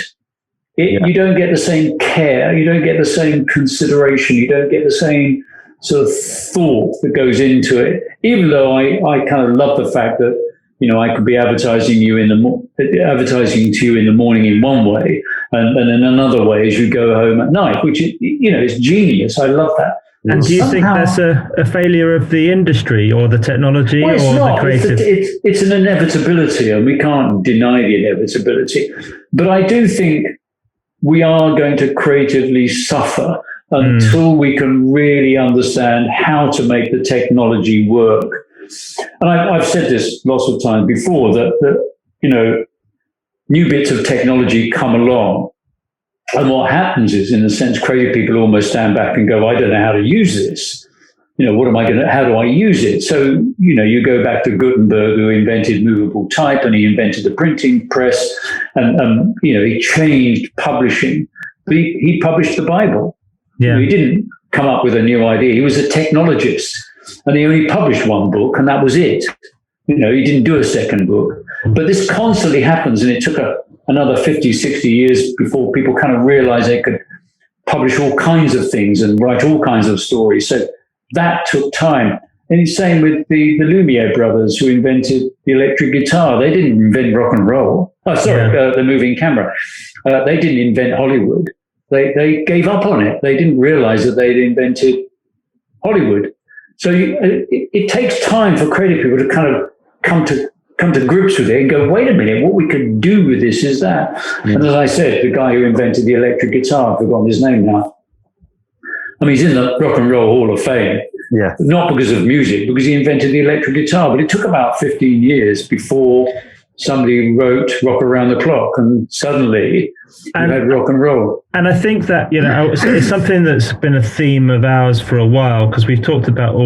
Speaker 3: you don't get the same care, you don't get the same consideration, you don't get the same sort of thought that goes into it, even though I kind of love the fact that I could be advertising to you in the morning in one way, and in another way as you go home at night, which is genius. I love that.
Speaker 2: And do you think that's a failure of the industry or the technology or the creative?
Speaker 3: It's an inevitability, and we can't deny the inevitability. But I do think we are going to creatively suffer until we can really understand how to make the technology work. And I've said this lots of times before, that new bits of technology come along, and what happens is, in a sense, creative people almost stand back and go, I don't know how to use this. How do I use it? So, you go back to Gutenberg, who invented movable type, and he invented the printing press, and he changed publishing. But he published the Bible. Yeah. He didn't come up with a new idea. He was a technologist. And he only published one book, and that was it. He didn't do a second book. But this constantly happens, and it took another 50, 60 years before people kind of realized they could publish all kinds of things and write all kinds of stories. So that took time. And it's same with the Lumiere brothers, who invented the electric guitar. They didn't invent rock and roll. The moving camera. They didn't invent Hollywood. They gave up on it. They didn't realize that they'd invented Hollywood. So it takes time for creative people to kind of come to grips with it and go, wait a minute, what we could do with this is that. Yeah. And as I said, the guy who invented the electric guitar, I've forgotten his name now. I mean, he's in the Rock and Roll Hall of Fame. Yeah. Not because of music, because he invented the electric guitar. But it took about 15 years before somebody wrote Rock Around the Clock, and suddenly you had rock and roll.
Speaker 2: And I think that, it's something that's been a theme of ours for a while, because we've talked about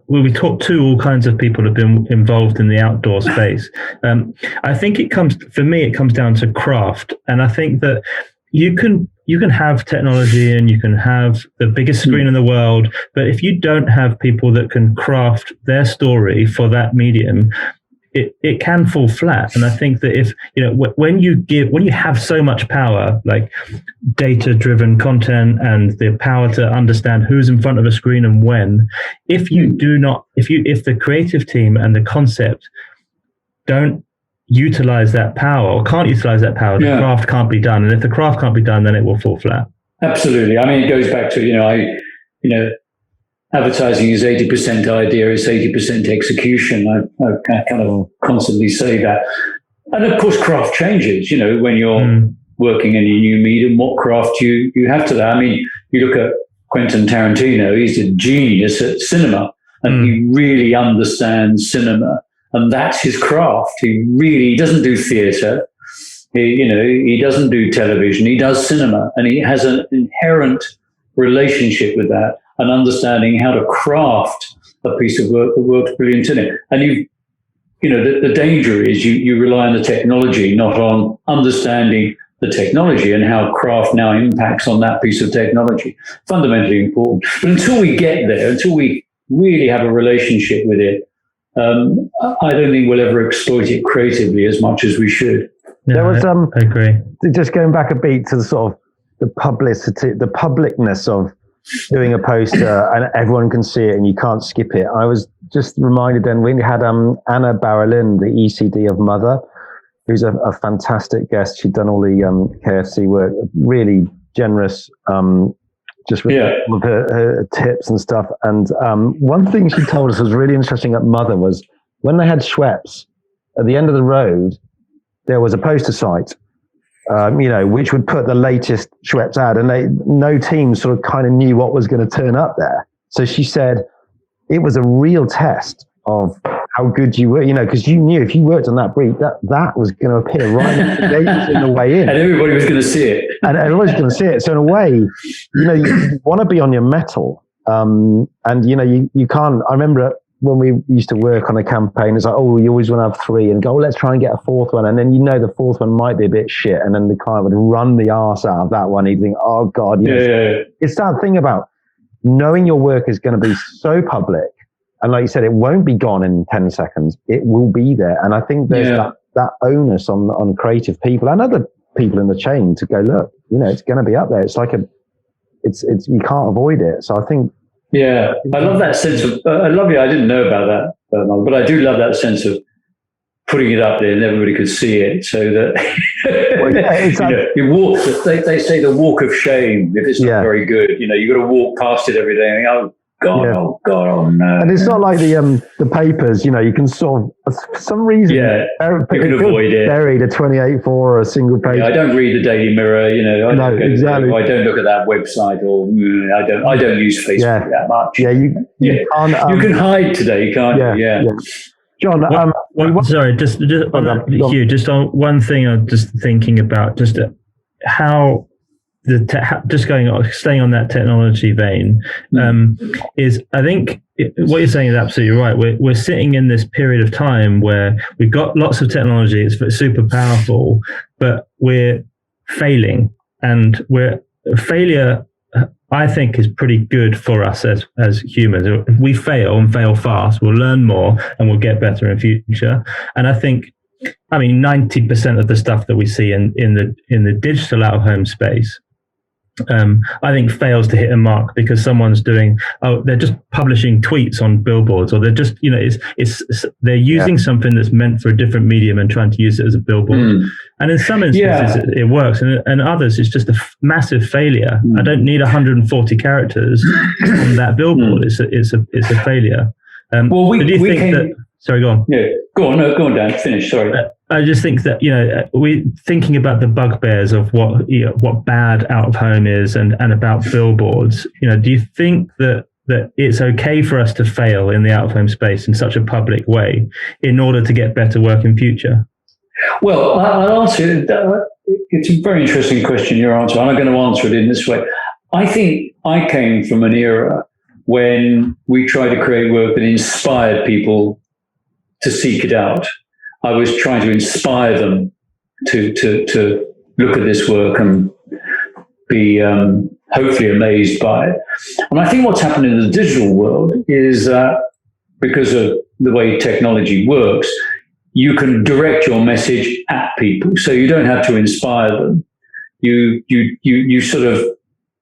Speaker 2: we talked to all kinds of people who have been involved in the outdoor space. I think it comes down to craft. And I think that you can have technology and you can have the biggest screen in the world, but if you don't have people that can craft their story for that medium, it can fall flat. And I think that if, when you have so much power, like data-driven content and the power to understand who's in front of a screen and when, if the creative team and the concept don't utilize that power or can't utilize that power, the craft can't be done. And if the craft can't be done, then it will fall flat.
Speaker 3: Absolutely. I mean, it goes back to, advertising is 80% idea, it's 80% execution. I kind of constantly say that. And of course, craft changes, when you're working in a new medium, what craft you have to that. I mean, you look at Quentin Tarantino, he's a genius at cinema, and he really understands cinema, and that's his craft. He doesn't do theatre, he doesn't do television, he does cinema, and he has an inherent relationship with that and understanding how to craft a piece of work that works brilliant in it. And the danger is you rely on the technology, not on understanding the technology and how craft now impacts on that piece of technology. Fundamentally important. But until we get there, until we really have a relationship with it, I don't think we'll ever exploit it creatively as much as we should.
Speaker 2: Yeah, there was I agree.
Speaker 1: Just going back a beat to the sort of the publicity, the publicness of doing a poster and everyone can see it and you can't skip it. I was just reminded then we had Anna Barrelin, the ECD of Mother, who's a fantastic guest. She'd done all the KFC work, really generous, just with her tips and stuff. And one thing she told us was really interesting at Mother was when they had Schweppes, at the end of the road, there was a poster site, which would put the latest Schweppes ad, and no team sort of kind of knew what was going to turn up there. So she said it was a real test of how good you were, because you knew if you worked on that brief, that was going to appear right in the way in.
Speaker 3: And everybody was going to see it.
Speaker 1: And everybody's going to see it. So in a way, you want to be on your mettle. And, you can't, I remember when we used to work on a campaign, it's like, oh, you always want to have 3 and go, let's try and get a 4th one. And then, the 4th one might be a bit shit. And then the client would run the arse out of that one. He'd think, oh God, It's that thing about knowing your work is going to be so public. And like you said, it won't be gone in 10 seconds. It will be there. And I think there's that onus on creative people and other people in the chain to go, look, it's going to be up there. It's like you can't avoid it. So I think.
Speaker 3: Yeah, I love that sense of, I didn't know about that, but I do love that sense of putting it up there and everybody could see it so that, you walk, they say the walk of shame, if it's not very good, you've got to walk past it every day and go, God, oh God, oh no.
Speaker 1: And it's not like the papers, you can sort of, for some reason,
Speaker 3: you can avoid it.
Speaker 1: Buried a 28-4 or a single page.
Speaker 3: Yeah, I don't read the Daily Mirror,
Speaker 1: exactly.
Speaker 3: I don't look at that website, or I don't use Facebook that much.
Speaker 1: Yeah, you can't.
Speaker 3: You can hide today, can't you? Yeah.
Speaker 1: John,
Speaker 2: sorry, just on Hugh, just on one thing I'm just thinking about, just how staying on that technology vein, is I think what you're saying is absolutely right. We're sitting in this period of time where we've got lots of technology, it's super powerful, but we're failing, and failure, I think, is pretty good for us as humans. If we fail and fail fast, we'll learn more and we'll get better in future. And I think, 90% of the stuff that we see in the digital out of home space, I think fails to hit a mark because someone's they're just publishing tweets on billboards, or they're just, they're using something that's meant for a different medium and trying to use it as a billboard. And in some instances it works, and others it's just a massive failure. I don't need 140 characters on that billboard. It's a failure. Sorry, go on.
Speaker 3: Yeah, go on. No, go on, Dan. Finish. Sorry.
Speaker 2: I just think that we're thinking about the bugbears of what bad out of home is, and about billboards. Do you think that it's okay for us to fail in the out of home space in such a public way in order to get better work in future?
Speaker 3: Well, I'll answer it. It's a very interesting question, your answer, and I'm going to answer it in this way. I think I came from an era when we tried to create work that inspired people to seek it out. I was trying to inspire them to look at this work and be hopefully amazed by it. And I think what's happened in the digital world is that because of the way technology works, you can direct your message at people, so you don't have to inspire them. You sort of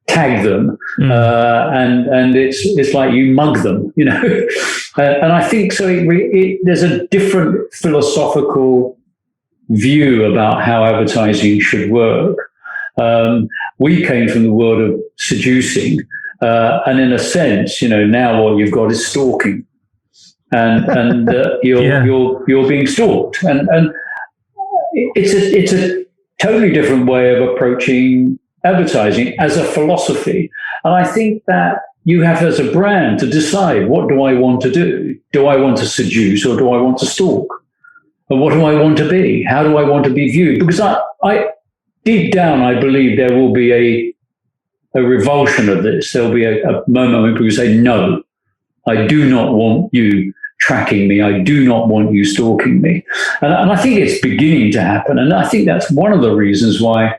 Speaker 3: tag them, and it's like you mug them, and I think so. There's a different philosophical view about how advertising should work. We came from the world of seducing, and in a sense, now what you've got is stalking, and you're being stalked, and it's a totally different way of approaching advertising as a philosophy. And I think that you have, as a brand, to decide, what do I want to do? Do I want to seduce, or do I want to stalk? And what do I want to be? How do I want to be viewed? Because I deep down, I believe there will be a revulsion of this. There'll be a moment when people say, no, I do not want you tracking me. I do not want you stalking me. And I think it's beginning to happen. And I think that's one of the reasons why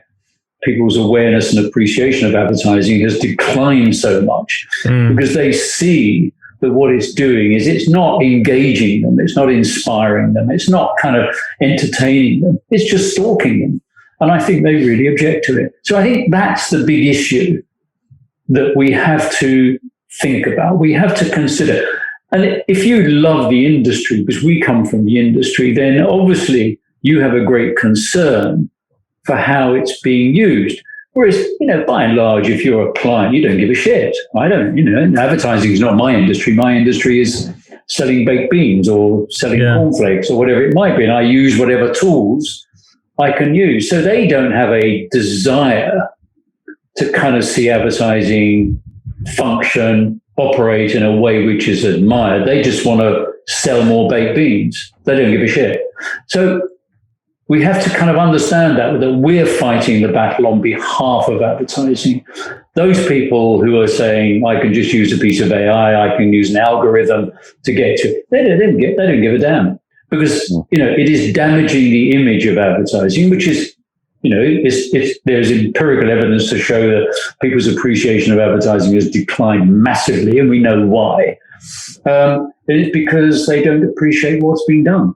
Speaker 3: people's awareness and appreciation of advertising has declined so much, because they see that what it's doing is it's not engaging them, it's not inspiring them, it's not kind of entertaining them, it's just stalking them. And I think they really object to it. So I think that's the big issue that we have to think about, we have to consider. And if you love the industry, because we come from the industry, then obviously you have a great concern for how it's being used. Whereas, by and large, if you're a client, you don't give a shit. I don't, advertising is not my industry. My industry is selling baked beans or selling cornflakes or whatever it might be. And I use whatever tools I can use. So they don't have a desire to kind of see advertising function, operate in a way which is admired. They just want to sell more baked beans. They don't give a shit. So we have to kind of understand that we're fighting the battle on behalf of advertising. Those people who are saying, I can just use a piece of AI, I can use an algorithm to get to, they don't give a damn, because, it is damaging the image of advertising, which is, there's empirical evidence to show that people's appreciation of advertising has declined massively, and we know why. It's because they don't appreciate what's being done.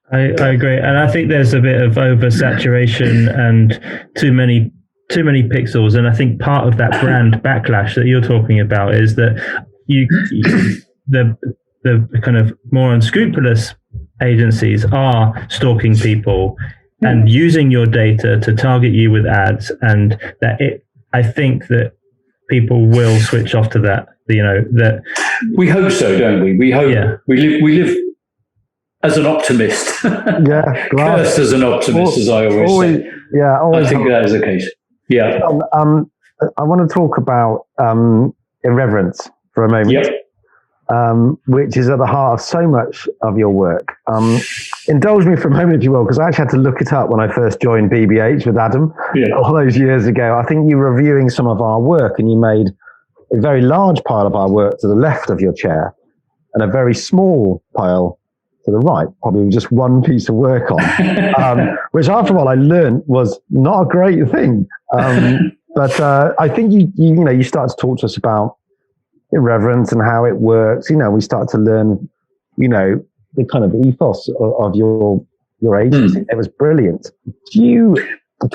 Speaker 2: I agree, and I think there's a bit of oversaturation and too many pixels, and I think part of that brand backlash that you're talking about is that the kind of more unscrupulous agencies are stalking people and using your data to target you with ads, and I think that people will switch off to that. That
Speaker 3: we hope so, don't we? We hope. Yeah. We live as an optimist.
Speaker 1: Yeah,
Speaker 3: cursed as an optimist, as I always say.
Speaker 1: Yeah, always.
Speaker 3: I think that is the case. Yeah.
Speaker 1: I want to talk about Irreverence for a moment.
Speaker 3: Yep.
Speaker 1: Which is at the heart of so much of your work. Indulge me for a moment, if you will, because I actually had to look it up when I first joined BBH with Adam all those years ago. I think you were reviewing some of our work, and you made a very large pile of our work to the left of your chair and a very small pile to the right, probably just one piece of work on, which after a while I learned was not a great thing. But I think you start to talk to us about Irreverence and how it works. We start to learn, the kind of ethos of your agency. It was brilliant.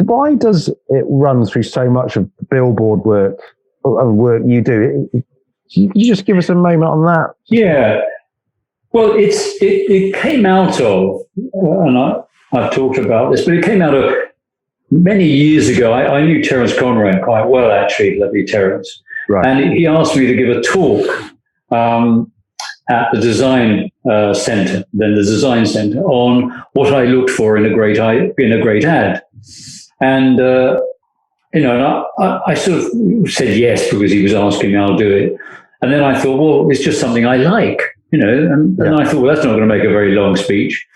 Speaker 1: Why does it run through so much of Billboard work you do? Can you just give us a moment on that?
Speaker 3: Yeah. Well, it came out of, and I've talked about this, but it came out of many years ago. I knew Terence Conrad quite well, actually, lovely Terence. Right. And he asked me to give a talk at the design center, then the design center, on what I looked for in a great ad. And I sort of said yes because he was asking me. I'll do it. And then I thought, well, it's just something I like, and I thought, well, that's not going to make a very long speech.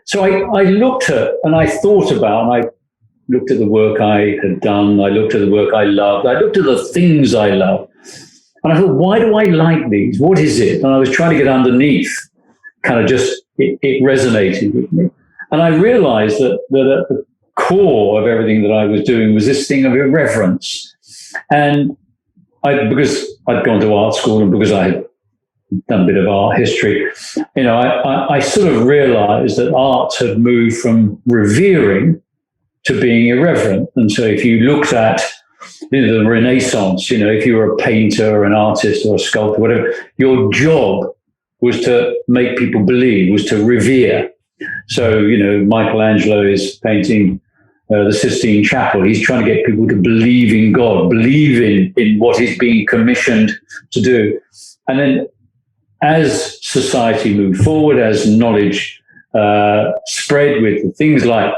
Speaker 3: So I looked at, and I thought about, and I looked at the work I had done. I looked at the work I loved. I looked at the things I loved. And I thought, why do I like these? What is it? And I was trying to get underneath, kind of just, it resonated with me. And I realized that at the core of everything that I was doing was this thing of irreverence. And because I'd gone to art school and because I had done a bit of art history, I sort of realized that art had moved from revering to being irreverent. And so if you looked at the Renaissance, if you were a painter or an artist or a sculptor, whatever, your job was to make people believe, was to revere. So, Michelangelo is painting the Sistine Chapel. He's trying to get people to believe in God, believe in what he's being commissioned to do. And then as society moved forward, as knowledge spread, with things like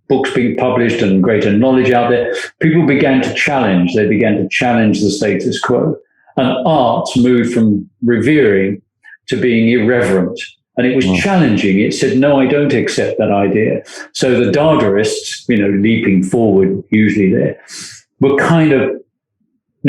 Speaker 3: books being published and greater knowledge out there, people began to challenge. They began to challenge the status quo. And arts moved from revering to being irreverent. And it was challenging. It said, no, I don't accept that idea. So the Dadaists, leaping forward usually there, were kind of,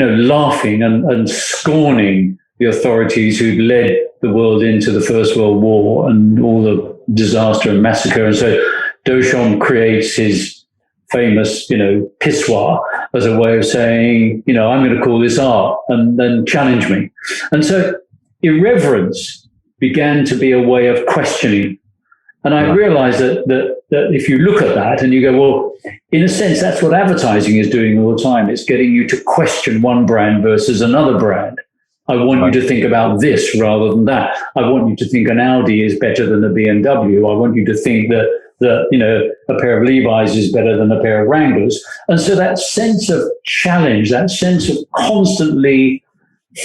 Speaker 3: laughing and scorning the authorities who'd led the world into the First World War and all the disaster and massacre. And so Duchamp creates his famous, pissoir as a way of saying, I'm going to call this art and then challenge me. And so irreverence began to be a way of questioning. And I realized that if you look at that and you go, well, in a sense, that's what advertising is doing all the time. It's getting you to question one brand versus another brand. I want you to think about this rather than that. I want you to think an Audi is better than a BMW. I want you to think that a pair of Levi's is better than a pair of Wranglers. And so that sense of challenge, that sense of constantly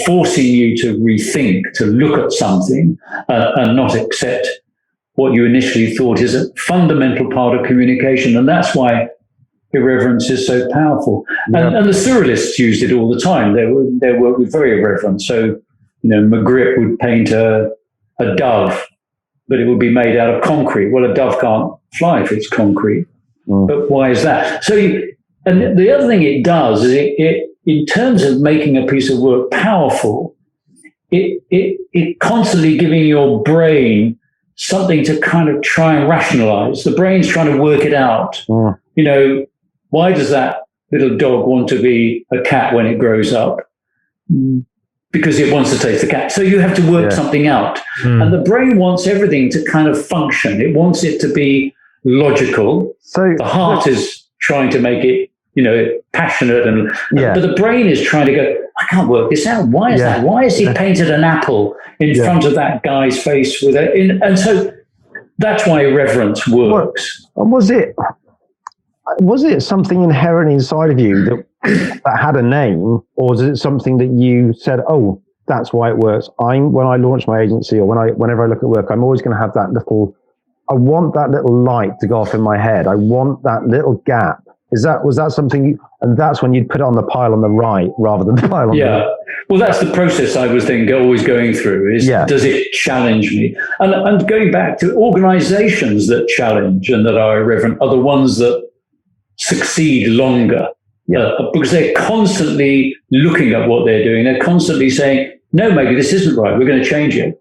Speaker 3: forcing you to rethink, to look at something and not accept what you initially thought is a fundamental part of communication. And that's why irreverence is so powerful. Yeah. And the surrealists used it all the time. Their work was very irreverent. So, Magritte would paint a dove, but it would be made out of concrete. Well, a dove can't fly if it's concrete. But why is that? So, and the other thing it does is it in terms of making a piece of work powerful, it constantly giving your brain something to kind of try and rationalize. The brain's trying to work it out. Why does that little dog want to be a cat when it grows up? Because it wants to taste the cat. So you have to work something out. And the brain wants everything to kind of function. It wants it to be logical. So the heart is trying to make it, passionate. But the brain is trying to go, I can't work this out. Why is that? Why has he painted an apple in front of that guy's face with it? And so that's why irreverence works.
Speaker 1: Was it something inherent inside of you that had a name, or was it something that you said, oh, that's why it works? When I launch my agency, or whenever I look at work, I'm always going to have that I want that little light to go off in my head. I want that little gap. Was that something, and that's when you'd put it on the pile on the right rather than the pile on the left?
Speaker 3: Well, that's the process I was then always going through is, does it challenge me? And going back to organizations that challenge and that are irreverent are the ones that succeed longer, because they're constantly looking at what they're doing. They're constantly saying, no, maybe this isn't right. We're going to change it.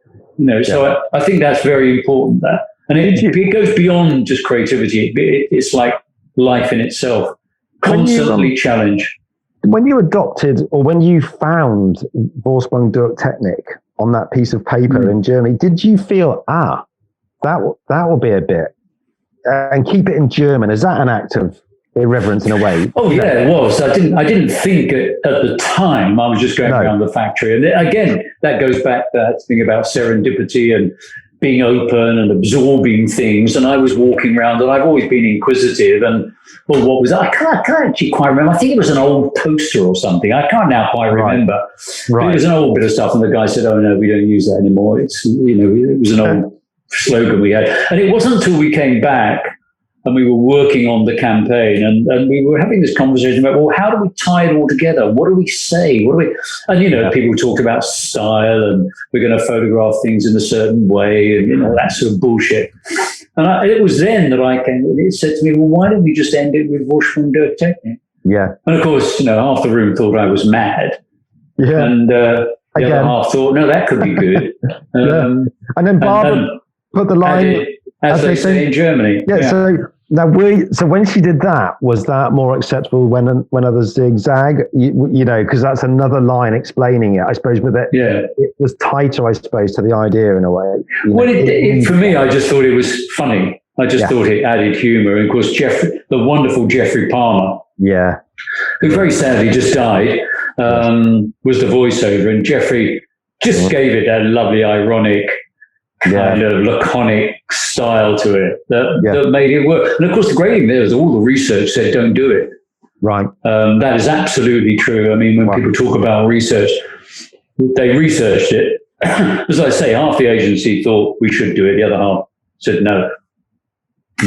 Speaker 3: So I think that's very important. That, and it goes beyond just creativity. It's like life in itself, constantly challenge.
Speaker 1: When you adopted, or when you found Vorsprung durch Technik on that piece of paper in Germany, did you feel, that will be a bit, and keep it in German? Is that an act of irreverence in a way?
Speaker 3: Oh yeah, it was. I didn't think at the time. I was just going around the factory, and again, that goes back to that thing about serendipity and being open and absorbing things. And I was walking around, and I've always been inquisitive. And well, what was that? I can't actually quite remember. I think it was an old poster or something. I can't now quite remember. Right. It was an old bit of stuff, and the guy said, "Oh no, we don't use that anymore." It's it was an old slogan we had, and it wasn't until we came back and we were working on the campaign, and we were having this conversation about, well, how do we tie it all together? What do we say? And people talk about style, and we're going to photograph things in a certain way, and that sort of bullshit. And it was then that I came, and it said to me, well, why don't we just end it with Vorsprung durch Technik?
Speaker 1: Yeah.
Speaker 3: And of course, half the room thought I was mad. Yeah. And the other half thought, no, that could be good.
Speaker 1: And then Barbara put the line,
Speaker 3: as they say in Germany.
Speaker 1: Yeah. So when she did that, was that more acceptable when others ZigZag? Because that's another line explaining it, I suppose. But it was tighter, I suppose, to the idea in a way.
Speaker 3: For me, I just thought it was funny. I just thought it added humour. And of course, the wonderful Geoffrey Palmer, who very sadly just died, was the voiceover, and Geoffrey just gave it that lovely, ironic, kind of laconic style to it that made it work. And of course, the great thing there is all the research said don't do it.
Speaker 1: Right.
Speaker 3: That is absolutely true. I mean, when people talk about research, they researched it. As I say, half the agency thought we should do it, the other half said no.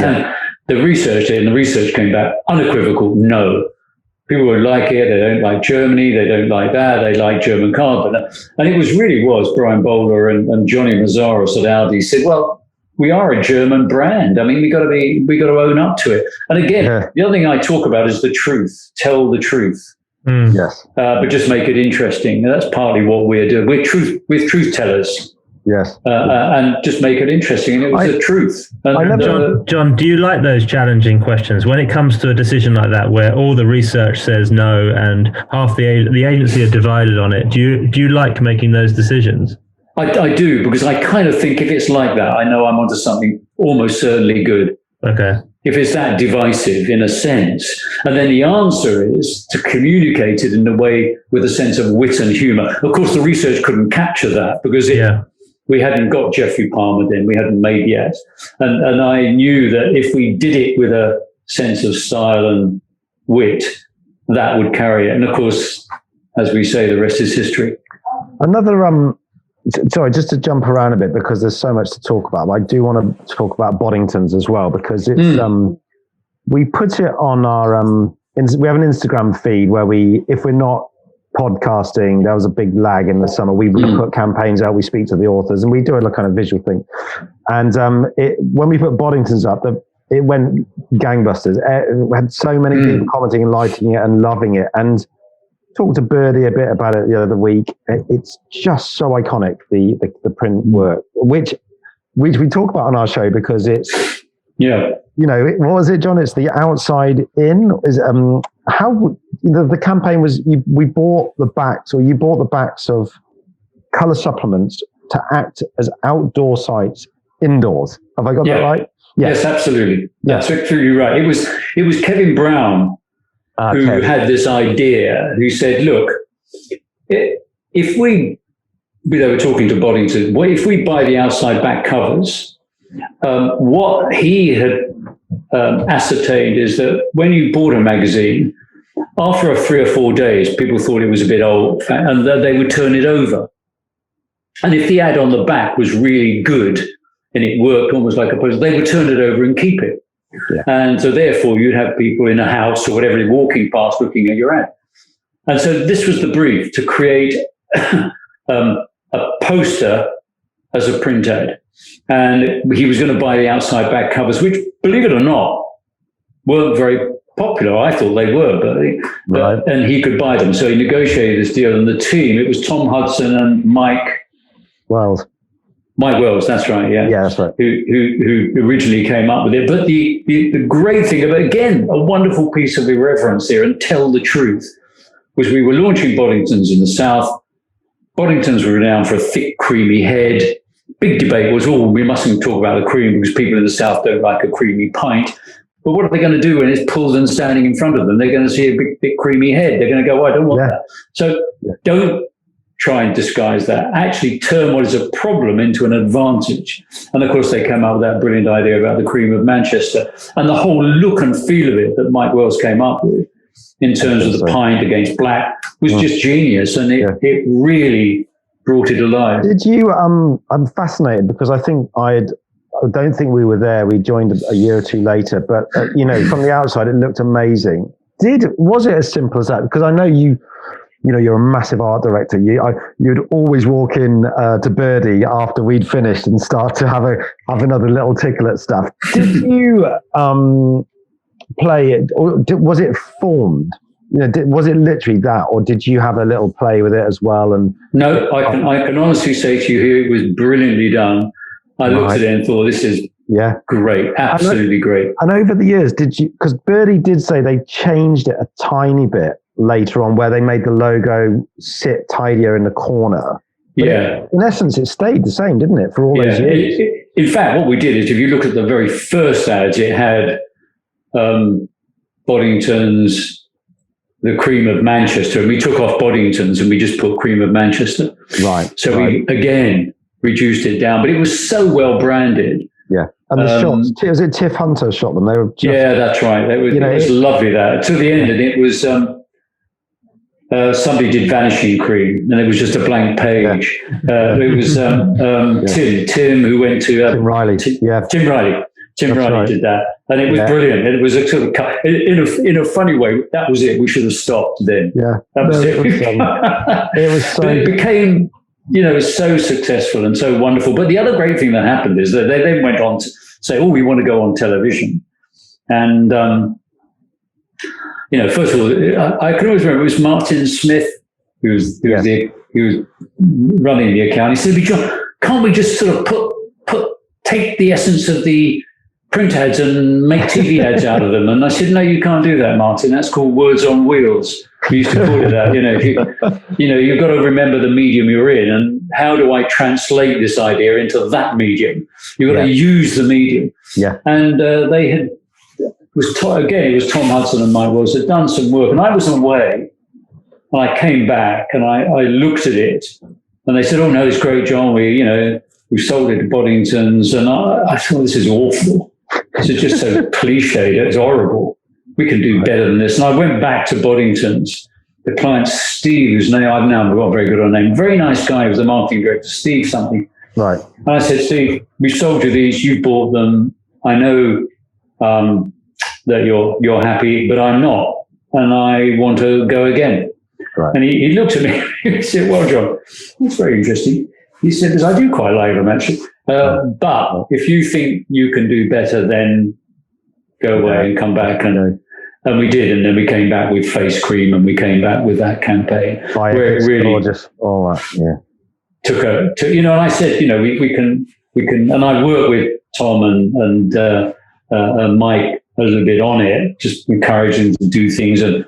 Speaker 3: And the research came back unequivocal, no. People would like it, they don't like Germany, they don't like that, they like German cars. And it was Brian Bowler and Johnny Mazzaros at Audi said, well, we are a German brand. I mean, we got to own up to it. And again, the other thing I talk about is the truth. Tell the truth.
Speaker 1: Yes.
Speaker 3: But just make it interesting. And that's partly what we're doing. We're truth tellers.
Speaker 1: Yes.
Speaker 3: And just make it interesting. And it was the truth. And,
Speaker 2: John, do you like those challenging questions when it comes to a decision like that, where all the research says no and half the agency are divided on it? Do you like making those decisions?
Speaker 3: I do, because I kind of think if it's like that, I know I'm onto something almost certainly good.
Speaker 2: Okay.
Speaker 3: If it's that divisive in a sense. And then the answer is to communicate it in a way with a sense of wit and humor. Of course, the research couldn't capture that because we hadn't got Jeffrey Palmer then, we hadn't made yet. And I knew that if we did it with a sense of style and wit, that would carry it. And of course, as we say, the rest is history.
Speaker 1: Another, sorry, just to jump around a bit because there's so much to talk about. I do want to talk about Boddingtons as well because it's we put it on our we have an Instagram feed where if we're not podcasting, there was a big lag in the summer. We put campaigns out, we speak to the authors, and we do a kind of visual thing. And when we put Boddingtons up, it went gangbusters. We had so many people commenting and liking it and loving it. And talked to Birdie a bit about it the other week. It's just so iconic, the print work, which we talk about on our show because it's, what was it, John? It's the outside in. Is how the campaign was. You bought the backs of colour supplements to act as outdoor sites indoors. Have I got that right?
Speaker 3: Yes, absolutely. That's absolutely right. It was Kevin Brown who had this idea, who said, look, if we, they were talking to Boddington, if we buy the outside back covers, what he had ascertained is that when you bought a magazine, after 3 or 4 days, people thought it was a bit old and that they would turn it over. And if the ad on the back was really good and it worked almost like a poster, they would turn it over and keep it. Yeah. And so therefore you'd have people in a house or whatever walking past looking at your ad. And so this was the brief, to create a poster as a print ad. And he was going to buy the outside back covers, which, believe it or not, weren't very popular. I thought they were, but and he could buy them. So he negotiated this deal, and the team, it was Tom Hudson and Mike Wells, that's right, yeah,
Speaker 1: that's right.
Speaker 3: Who originally came up with it. But the great thing about, again, a wonderful piece of irreverence there, and tell the truth, was we were launching Boddingtons in the South. Boddingtons were renowned for a thick, creamy head. Big debate was, we mustn't talk about the cream because people in the South don't like a creamy pint. But what are they going to do when it's pulled and standing in front of them? They're going to see a big, big creamy head. They're going to go, I don't want that. So don't try and disguise that. Actually turn what is a problem into an advantage. And of course, they came up with that brilliant idea about the cream of Manchester and the whole look and feel of it that Mike Wells came up with in terms of the pint against black was just genius. And it really brought it alive.
Speaker 1: Did you, I'm fascinated because I don't think we were there. We joined a year or two later, but from the outside, it looked amazing. Was it as simple as that? Because I know you're a massive art director. You'd always walk in to Birdie after we'd finished and start to have another little tickle at stuff. Did you play it, or was it formed? Was it literally that, or did you have a little play with it as well? And
Speaker 3: no, I can honestly say to you here, it was brilliantly done. I looked at it and thought, this is great, absolutely great.
Speaker 1: And over the years, did you? Because Birdie did say they changed it a tiny bit later on, where they made the logo sit tidier in the corner. But in essence, it stayed the same, didn't it, for all those years?
Speaker 3: In fact, what we did is, if you look at the very first ads, it had Boddingtons, the cream of Manchester, and we took off Boddingtons and we just put cream of Manchester.
Speaker 1: Right.
Speaker 3: So we again reduced it down, but it was so well branded.
Speaker 1: Yeah. And the shots, was it Tiff Hunter shot them? They were just,
Speaker 3: that's right. It was lovely that. To the end, and it was somebody did Vanishing Cream, and it was just a blank page. It was Tim who went to
Speaker 1: Tim Riley.
Speaker 3: Tim Riley. Tim
Speaker 1: That's
Speaker 3: Riley
Speaker 1: right.
Speaker 3: did that, and it was brilliant. It was a sort of in a funny way. That was it. We should have stopped then.
Speaker 1: Yeah,
Speaker 3: that was it.
Speaker 1: It was so.
Speaker 3: But it became, so successful and so wonderful. But the other great thing that happened is that they then went on to say, "Oh, we want to go on television," and first of all, I can always remember it was Martin Smith who was running the account. He said, "John, can't we just sort of take the essence of the print ads and make TV ads out of them?" And I said, "No, you can't do that, Martin. That's called words on wheels." We used to call it that. You've got to remember the medium you're in, and how do I translate this idea into that medium? You've got to use the medium.
Speaker 1: Yeah.
Speaker 3: And they had. It was Tom Hudson and Mike Wells had done some work, and I was away, and I came back and I looked at it, and they said, "Oh no, it's great, John. We sold it to Boddingtons," and I thought, this is awful. This is just so cliched. It's horrible. We can do better than this. And I went back to Boddingtons. The client, Steve, whose name I've now got very good on name, very nice guy, he was the marketing director, Steve something.
Speaker 1: Right.
Speaker 3: And I said, "Steve, we sold you these. You bought them. I know that you're happy, but I'm not, and I want to go again."
Speaker 1: Right.
Speaker 3: And he looked at me. He said, "Well, John, that's very interesting." He said, "Because I do quite like them, actually. But if you think you can do better, then go away and come back." And we did. And then we came back with Face Cream, and we came back with that campaign. Where it really
Speaker 1: gorgeous. All that,
Speaker 3: took and I said, we can, and I worked with Tom and Mike a little bit on it, just encouraging them to do things and,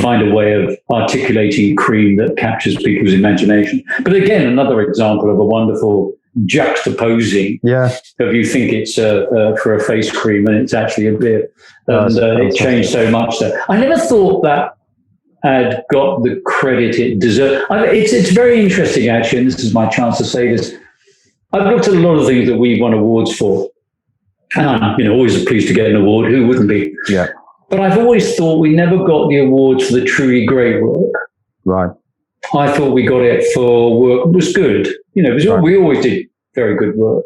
Speaker 3: find a way of articulating cream that captures people's imagination. But again, another example of a wonderful juxtaposing of you think it's for a face cream and it's actually a beer. And it changed so much that I never thought that had got the credit it deserved. It's very interesting, actually, and this is my chance to say this. I've looked at a lot of things that we won awards for. And I'm always pleased to get an award. Who wouldn't be?
Speaker 1: Yeah.
Speaker 3: But I've always thought we never got the awards for the truly great work.
Speaker 1: Right.
Speaker 3: I thought we got it for work that was good. We always did very good work,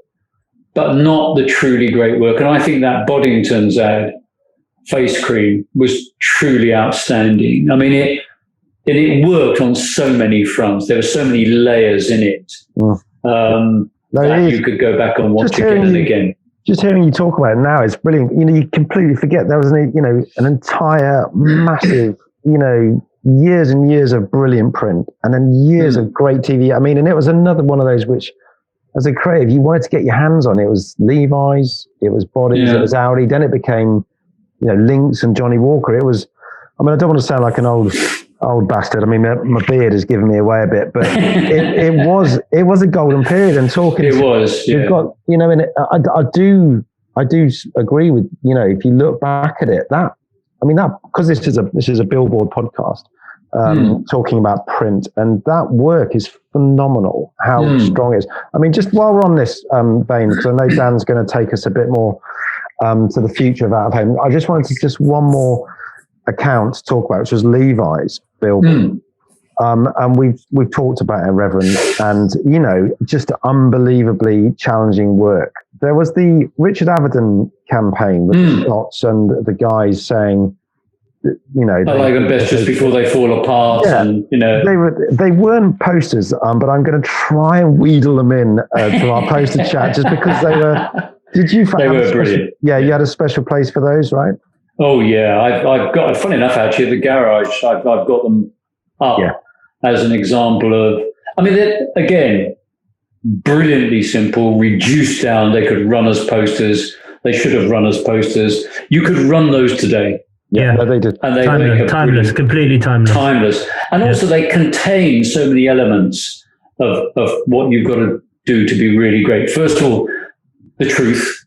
Speaker 3: but not the truly great work. And I think that Boddington's ad, Face Cream, was truly outstanding. I mean, it worked on so many fronts. There were so many layers in it that you could go back and watch again and again.
Speaker 1: Just hearing you talk about it now, it's brilliant. You completely forget there was an entire massive, years and years of brilliant print, and then years of great TV. I mean, and it was another one of those which, as a creative, you wanted to get your hands on. It was Levi's, it was Bodies, it was Audi. Then it became, Lynx and Johnny Walker. It was. I mean, I don't want to sound like an old bastard. I mean, my beard has given me away a bit, but it was a golden period. And talking,
Speaker 3: it was.
Speaker 1: You've got, and I do agree with, if you look back at it, because this is a Billboard podcast, talking about print, and that work is phenomenal. How strong it is. I mean, just while we're on this vein, because I know Dan's going to take us a bit more to the future of out of home. I just wanted to just one more account to talk about, which was Levi's Billboard. And we've talked about Irreverence and, just unbelievably challenging work. There was the Richard Avedon campaign with the shots and the guys saying, I
Speaker 3: like them best just before they fall apart.
Speaker 1: Yeah,
Speaker 3: and,
Speaker 1: they weren't posters, but I'm going to try and wheedle them in to our poster chat just because they were. Did you?
Speaker 3: They were brilliant.
Speaker 1: Yeah, you had a special place for those, right?
Speaker 3: Oh yeah, I've got. Funny enough, actually, at the garage, I've got them up as an example of. I mean, again, brilliantly simple, reduced down. They could run as posters. They should have run as posters. You could run those today.
Speaker 2: Yeah,
Speaker 1: they did.
Speaker 3: And they
Speaker 2: timeless, completely timeless.
Speaker 3: Timeless, and also they contain so many elements of what you've got to do to be really great. First of all, the truth.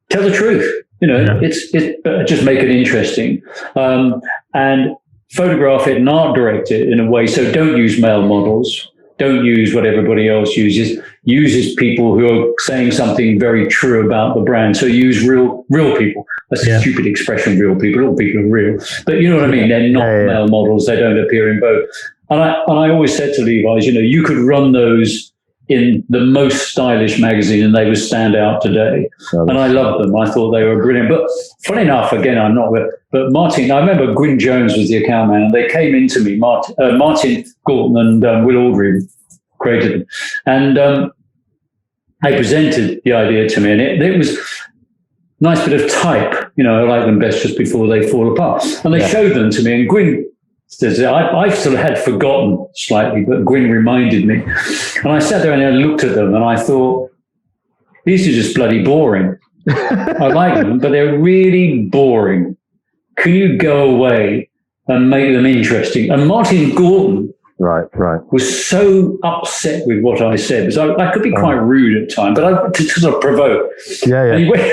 Speaker 3: Tell the truth. It's just make it interesting, and photograph it and art direct it in a way. So don't use male models. Don't use what everybody else uses. uses people who are saying something very true about the brand. So use real people. That's a stupid expression, real people. All people are real. But you know what I mean? They're not male models. They don't appear in Vogue. And I always said to Levi's, you could run those in the most stylish magazine and they would stand out today. And I loved them. I thought they were brilliant. But funny enough, again, but Martin, I remember Gwyn Jones was the account man, and they came into me, Martin Gorton and Will Audrey created them. And they presented the idea to me, and it was nice bit of type. I like them best just before they fall apart. And they showed them to me, and Gwyn, I sort of had forgotten slightly, but Gwyn reminded me. And I sat there and I looked at them and I thought, these are just bloody boring. I like them, but they're really boring. Can you go away and make them interesting? And Martin Gorton was so upset with what I said, because I could be quite rude at times, but to sort of provoke. And he went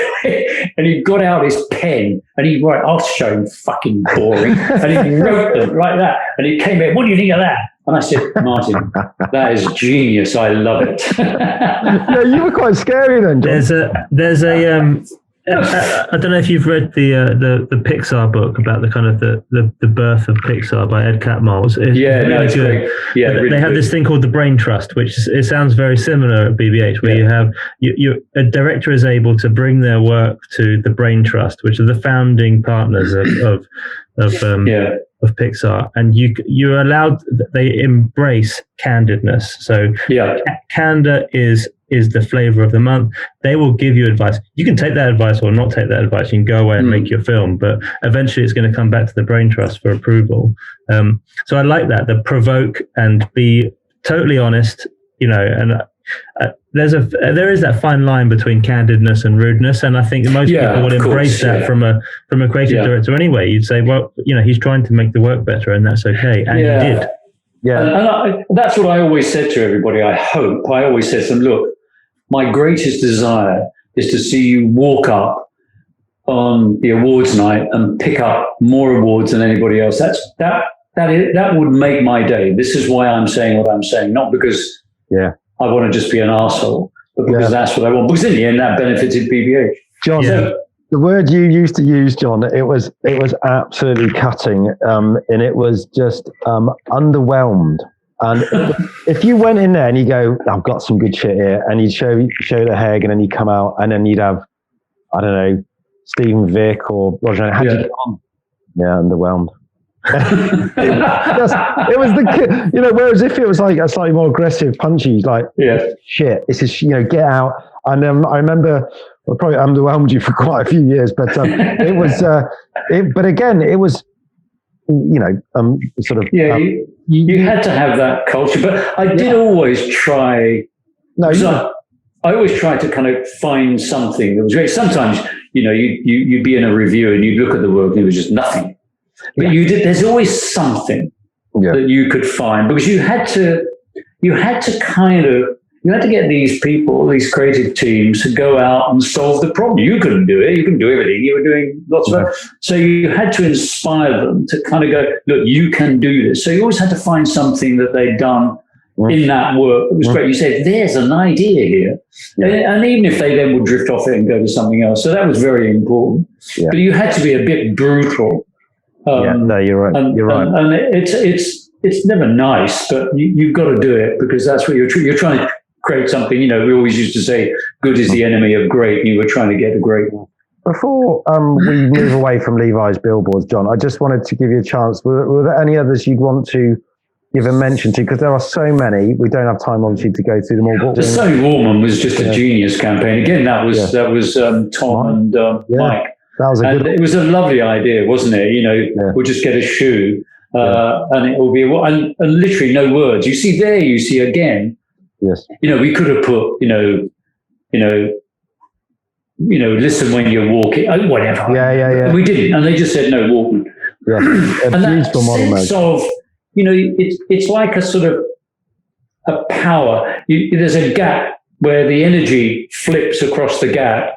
Speaker 3: and he got out his pen and he wrote, I'll show him fucking boring. And he wrote them like that. And he came in, what do you think of that? And I said, Martin, that is genius. I love it.
Speaker 1: Yeah, you were quite scary then, John.
Speaker 2: There's a I don't know if you've read the Pixar book about the kind of the birth of Pixar by Ed Catmull. It's
Speaker 3: really good. Great. Yeah,
Speaker 2: they have this thing called the brain trust, which it sounds very similar at BBH, where you have a director is able to bring their work to the brain trust, which are the founding partners of Pixar, and you're allowed. They embrace candidness. So candor is the flavor of the month. They will give you advice. You can take that advice or not take that advice. You can go away and make your film, but eventually it's going to come back to the brain trust for approval. So I like that, the provoke and be totally honest, and there is that fine line between candidness and rudeness. And I think most people would embrace that from a creative director anyway. You'd say, well, he's trying to make the work better and that's okay. And he did.
Speaker 3: Yeah. And that's what I always said to everybody. I always said to them, look, my greatest desire is to see you walk up on the awards night and pick up more awards than anybody else. That would make my day. This is why I'm saying what I'm saying, not because I want to just be an arsehole, but because that's what I want. Because in the end, that benefited BBH.
Speaker 1: John, the word you used to use, John, it was absolutely cutting, and it was just underwhelmed. And if you went in there and you go, I've got some good shit here, and you'd show the Haig, and then you come out, and then you'd have, I don't know, Stephen Vick or Roger. How'd you get on? Yeah, underwhelmed. It was whereas if it was like a slightly more aggressive, punchy, like shit, this is get out. And I remember I probably underwhelmed you for quite a few years, but it was. But again, it was. Sort of.
Speaker 3: You had to have that culture, but I did always try. I always tried to kind of find something that was great. Sometimes, you'd be in a review and you'd look at the work and it was just nothing. But there's always something that you could find, because you had to get these people, these creative teams, to go out and solve the problem. You couldn't do it. You couldn't do everything. You were doing lots of it. So you had to inspire them to kind of go, look, you can do this. So you always had to find something that they'd done in that work. It was great. You said, there's an idea here. And even if they then would drift off it and go to something else. So that was very important. But you had to be a bit brutal.
Speaker 1: You're right.
Speaker 3: And it's never nice, but you've got to do it, because that's what you're trying to create something. We always used to say, good is the enemy of great, and you were trying to get a great one.
Speaker 1: Before we move away from Levi's Billboards, John, I just wanted to give you a chance. Were there any others you'd want to give a mention to? Because there are so many. We don't have time, obviously, to go through them all.
Speaker 3: The Sonny Warman was just a genius campaign. Again, that was Tom and Mike.
Speaker 1: That was
Speaker 3: it was a lovely idea, wasn't it? We'll just get a shoe, and it will be and literally no words. You see again.
Speaker 1: Yes.
Speaker 3: We could have put, listen when you're walking, whatever.
Speaker 1: Yeah.
Speaker 3: We didn't, and they just said no walking.
Speaker 1: Yeah.
Speaker 3: And that sense of, it's like a sort of a power. There's a gap where the energy flips across the gap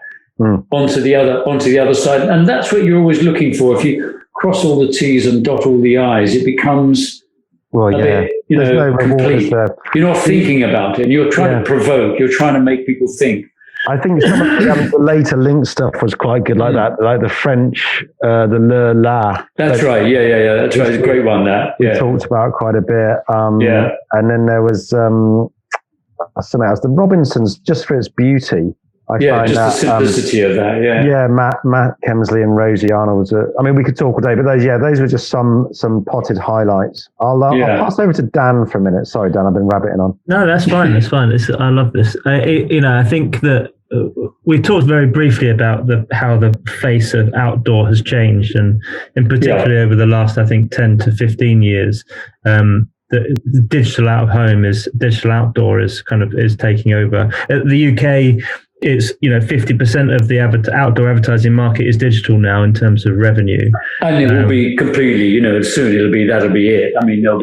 Speaker 3: onto the other side, and that's what you're always looking for. If you cross all the T's and dot all the I's, it becomes
Speaker 1: Well, yeah. There's no reward, is there?
Speaker 3: You're not thinking about it. You're trying to provoke. You're trying to make people think.
Speaker 1: I think some of the later link stuff was quite good, like that, like the French, the le la.
Speaker 3: That's right. Yeah. That's right. It's a great one. That
Speaker 1: we talked about quite a bit. And then there was something else. The Robinsons, just for its beauty. I find
Speaker 3: just
Speaker 1: that,
Speaker 3: the simplicity of that.
Speaker 1: Yeah, Matt Kemsley and Rosie Arnold. I mean, we could talk all day, but those were just some potted highlights. I'll pass over to Dan for a minute. Sorry, Dan, I've been rabbiting on.
Speaker 2: No, that's fine. That's fine. I love this. I think that we talked very briefly about how the face of outdoor has changed, and in particular over the last, I think, 10 to 15 years. The digital digital outdoor is taking over. The UK. It's 50% of the outdoor advertising market is digital now in terms of revenue,
Speaker 3: and it will be completely. Soon that'll be it. I mean, there'll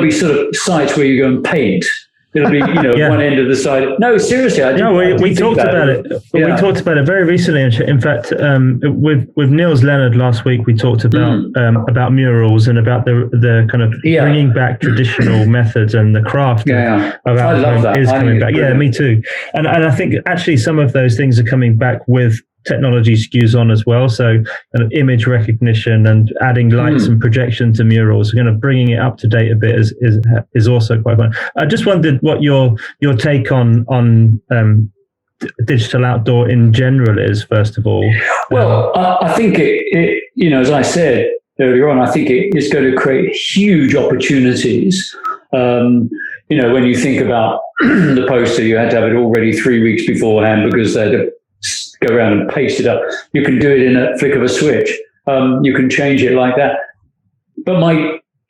Speaker 3: be sort of sites where you go and paint. It'll be one end of the site. No, seriously,
Speaker 2: we talked about it. We talked about it very recently. In fact, with Niels Leonard last week, we talked about murals and about the kind of bringing back traditional methods and the craft.
Speaker 3: I love that.
Speaker 2: Is coming back. Yeah, me too. And I think actually some of those things are coming back with technology skews on as well. So kind of image recognition and adding lights and projection to murals, kind of bringing it up to date a bit is also quite fun. I just wondered what your take on digital outdoor in general is, first of all.
Speaker 3: Well, I think it as I said earlier on, I think it's going to create huge opportunities. When you think about the poster, you had to have it all ready 3 weeks beforehand because they had to go around and paste it up. You can do it in a flick of a switch. You can change it like that. But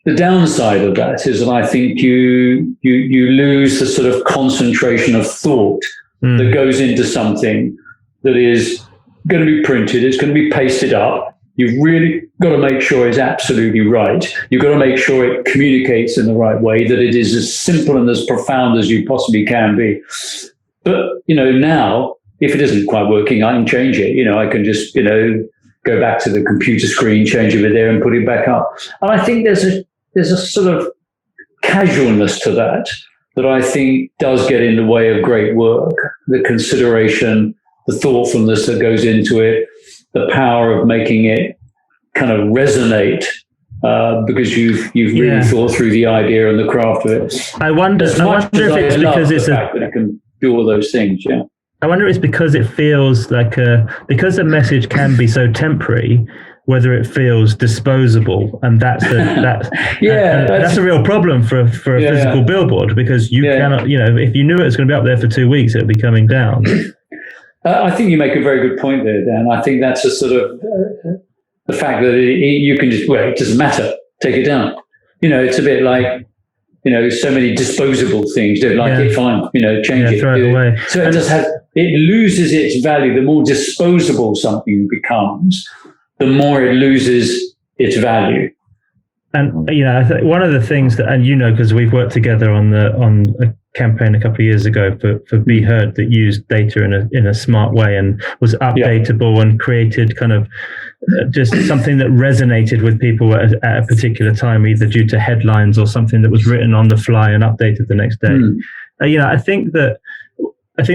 Speaker 3: the downside of that is that I think you lose the sort of concentration of thought that goes into something that is going to be printed. It's going to be pasted up. You've really got to make sure it's absolutely right. You've got to make sure it communicates in the right way, that it is as simple and as profound as you possibly can be. But, now, if it isn't quite working, I can change it. I can just, go back to the computer screen, change it there and put it back up. And I think there's a sort of casualness to that I think does get in the way of great work. The consideration, the thoughtfulness that goes into it, the power of making it kind of resonate because you've really thought through the idea and the craft of it.
Speaker 2: I wonder if it's because it's
Speaker 3: that it can do all those things. Yeah.
Speaker 2: I wonder if it's because it feels like because a message can be so temporary, whether it feels disposable, and that's a real problem for a physical billboard, because you cannot, if you knew it was going to be up there for 2 weeks, it would be coming down.
Speaker 3: I think you make a very good point there, Dan. I think that's a sort of the fact that you can just, it doesn't matter, take it down. It's a bit like, so many disposable things. Don't like it, fine. Change it.
Speaker 2: Throw it away.
Speaker 3: So it loses its value. The more disposable something becomes, the more it loses its value.
Speaker 2: And I think one of the things that, and because we've worked together on a campaign a couple of years ago for Be Heard that used data in a smart way and was updatable and created kind of just something that resonated with people at a particular time, either due to headlines or something that was written on the fly and updated the next day. I think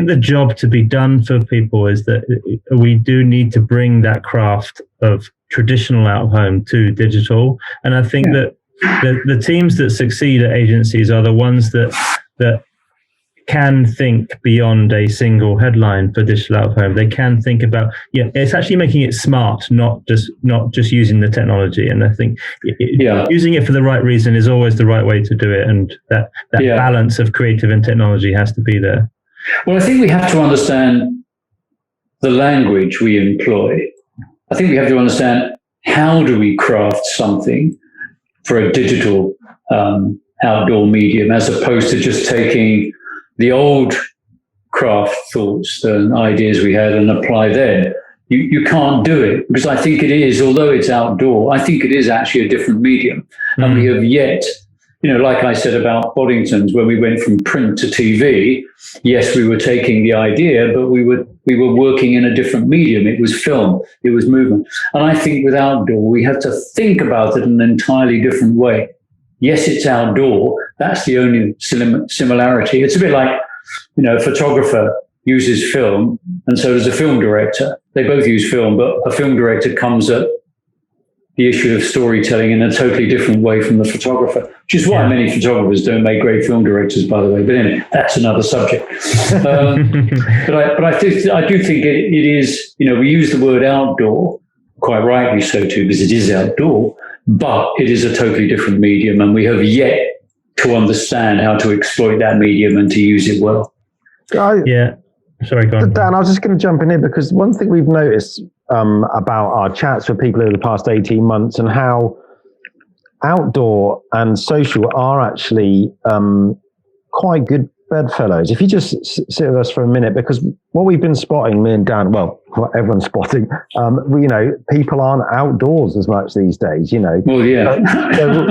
Speaker 2: the job to be done for people is that we do need to bring that craft of traditional out of home to digital. And I think that the teams that succeed at agencies are the ones that can think beyond a single headline for digital out of home. They can think about, it's actually making it smart, not just using the technology. And I think using it for the right reason is always the right way to do it. And that balance of creative and technology has to be there.
Speaker 3: Well, I think we have to understand the language we employ. I think we have to understand how do we craft something for a digital outdoor medium, as opposed to just taking the old craft thoughts and ideas we had and apply them. You can't do it, because I think it is, although it's outdoor, I think it is actually a different medium. And we have yet, like I said about Boddingtons, when we went from print to TV, yes, we were taking the idea, but we were working in a different medium. It was film, it was movement. And I think with outdoor, we have to think about it in an entirely different way. Yes, it's outdoor. That's the only similarity. It's a bit like, a photographer uses film, and so does a film director. They both use film, but a film director comes at the issue of storytelling in a totally different way from the photographer, which is why many photographers don't make great film directors, by the way. But anyway, that's another subject. But I do think it is, we use the word outdoor, quite rightly so too, because it is outdoor, but it is a totally different medium, and we have yet to understand how to exploit that medium and to use it well.
Speaker 2: Sorry, go on.
Speaker 1: Dan, I was just going to jump in here because one thing we've noticed about our chats with people over the past 18 months and how outdoor and social are actually quite good bedfellows. If you just sit with us for a minute, because what we've been spotting, me and Dan, well, what everyone's spotting, people aren't outdoors as much these days,
Speaker 3: Well, yeah.
Speaker 1: So,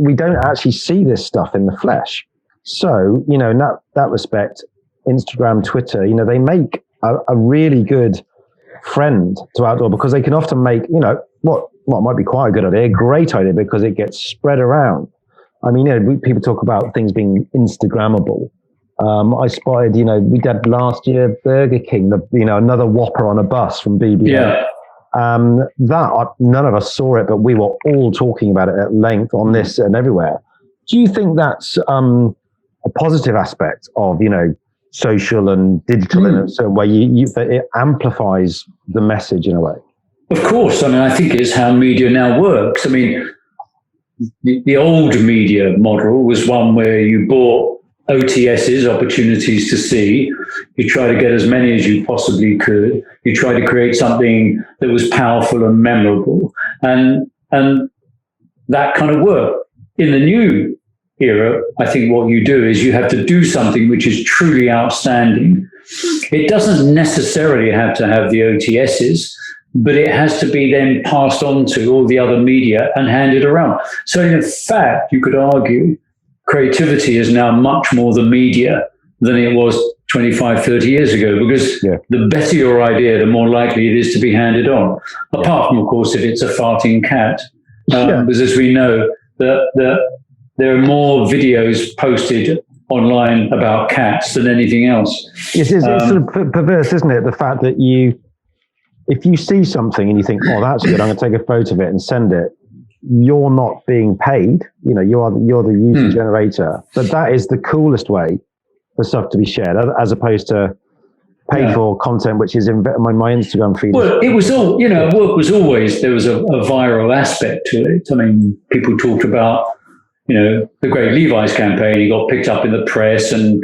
Speaker 1: we don't actually see this stuff in the flesh. So, in that respect, Instagram, Twitter, they make a really good friend to outdoor because they can often make, what might be quite a good idea, a great idea because it gets spread around. I mean, people talk about things being Instagrammable. I spotted, we did last year Burger King, another Whopper on a bus from BBH.
Speaker 3: Yeah.
Speaker 1: None of us saw it, but we were all talking about it at length on this and everywhere. Do you think that's a positive aspect of, social and digital in a certain way, it amplifies the message in a way?
Speaker 3: Of course. I think it's how media now works. The old media model was one where you bought OTSs, opportunities to see. You try to get as many as you possibly could. You try to create something that was powerful and memorable. And that kind of worked. In the new era, I think what you do is you have to do something which is truly outstanding. It doesn't necessarily have to have the OTSs, but it has to be then passed on to all the other media and handed around. So in fact, you could argue creativity is now much more the media than it was 25, 30 years ago, because the better your idea, the more likely it is to be handed on. Apart from, of course, if it's a farting cat. Because as we know, there are more videos posted online about cats than anything else. It's
Speaker 1: sort of perverse, isn't it? The fact that if you see something and you think, oh, that's good, I'm going to take a photo of it and send it, you're not being paid. You're the user generator. But that is the coolest way for stuff to be shared, as opposed to paid for content, which is in my Instagram feed.
Speaker 3: Well, it was all, work was always, there was a viral aspect to it. People talked about, the Great Levi's campaign. He got picked up in the press and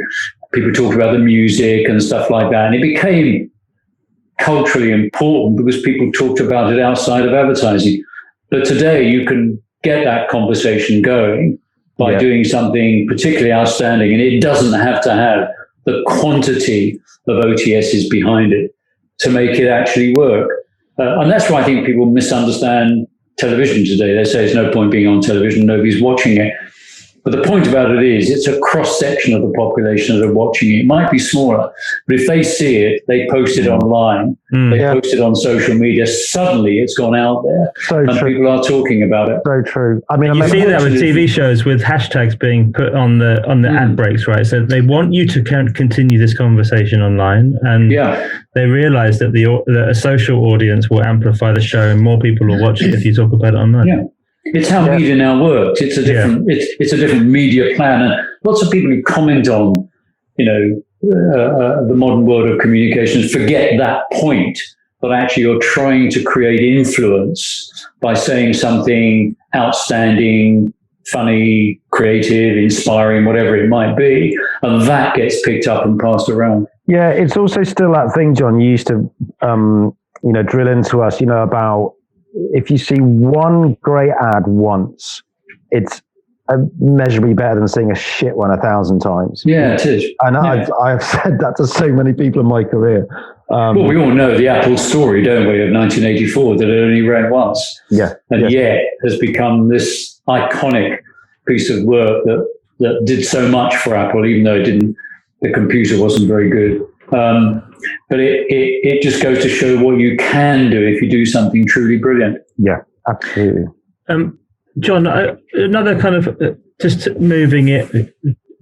Speaker 3: people talked about the music and stuff like that. And it became culturally important because people talked about it outside of advertising. But today you can get that conversation going by doing something particularly outstanding. And it doesn't have to have the quantity of OTSs behind it to make it actually work. And that's why I think people misunderstand television today. They say there's no point being on television, nobody's watching it. But the point about it is it's a cross-section of the population that are watching it. It might be smaller, but if they see it, they post it online, they post it on social media, suddenly it's gone out there and people are talking about it.
Speaker 1: So true.
Speaker 2: You see that with TV shows with hashtags being put on the ad breaks, right? So they want you to continue this conversation online, and they realize that that a social audience will amplify the show and more people will watch it if you talk about it online.
Speaker 3: Yeah. It's how media now works. It's a different. It's a different media plan, and lots of people who comment on, the modern world of communications forget that point. But actually, you're trying to create influence by saying something outstanding, funny, creative, inspiring, whatever it might be, and that gets picked up and passed around.
Speaker 1: Yeah, it's also still that thing, John. You used to, drill into us, about. If you see one great ad once, it's immeasurably better than seeing a shit one 1,000 times.
Speaker 3: Yeah, it is.
Speaker 1: And I've said that to so many people in my career.
Speaker 3: Well, we all know the Apple story, don't we, of 1984, that it only ran once.
Speaker 1: Yeah.
Speaker 3: And yet has become this iconic piece of work that did so much for Apple, even though the computer wasn't very good. But it just goes to show what you can do if you do something truly brilliant.
Speaker 1: Yeah, absolutely.
Speaker 2: John, another kind of just moving it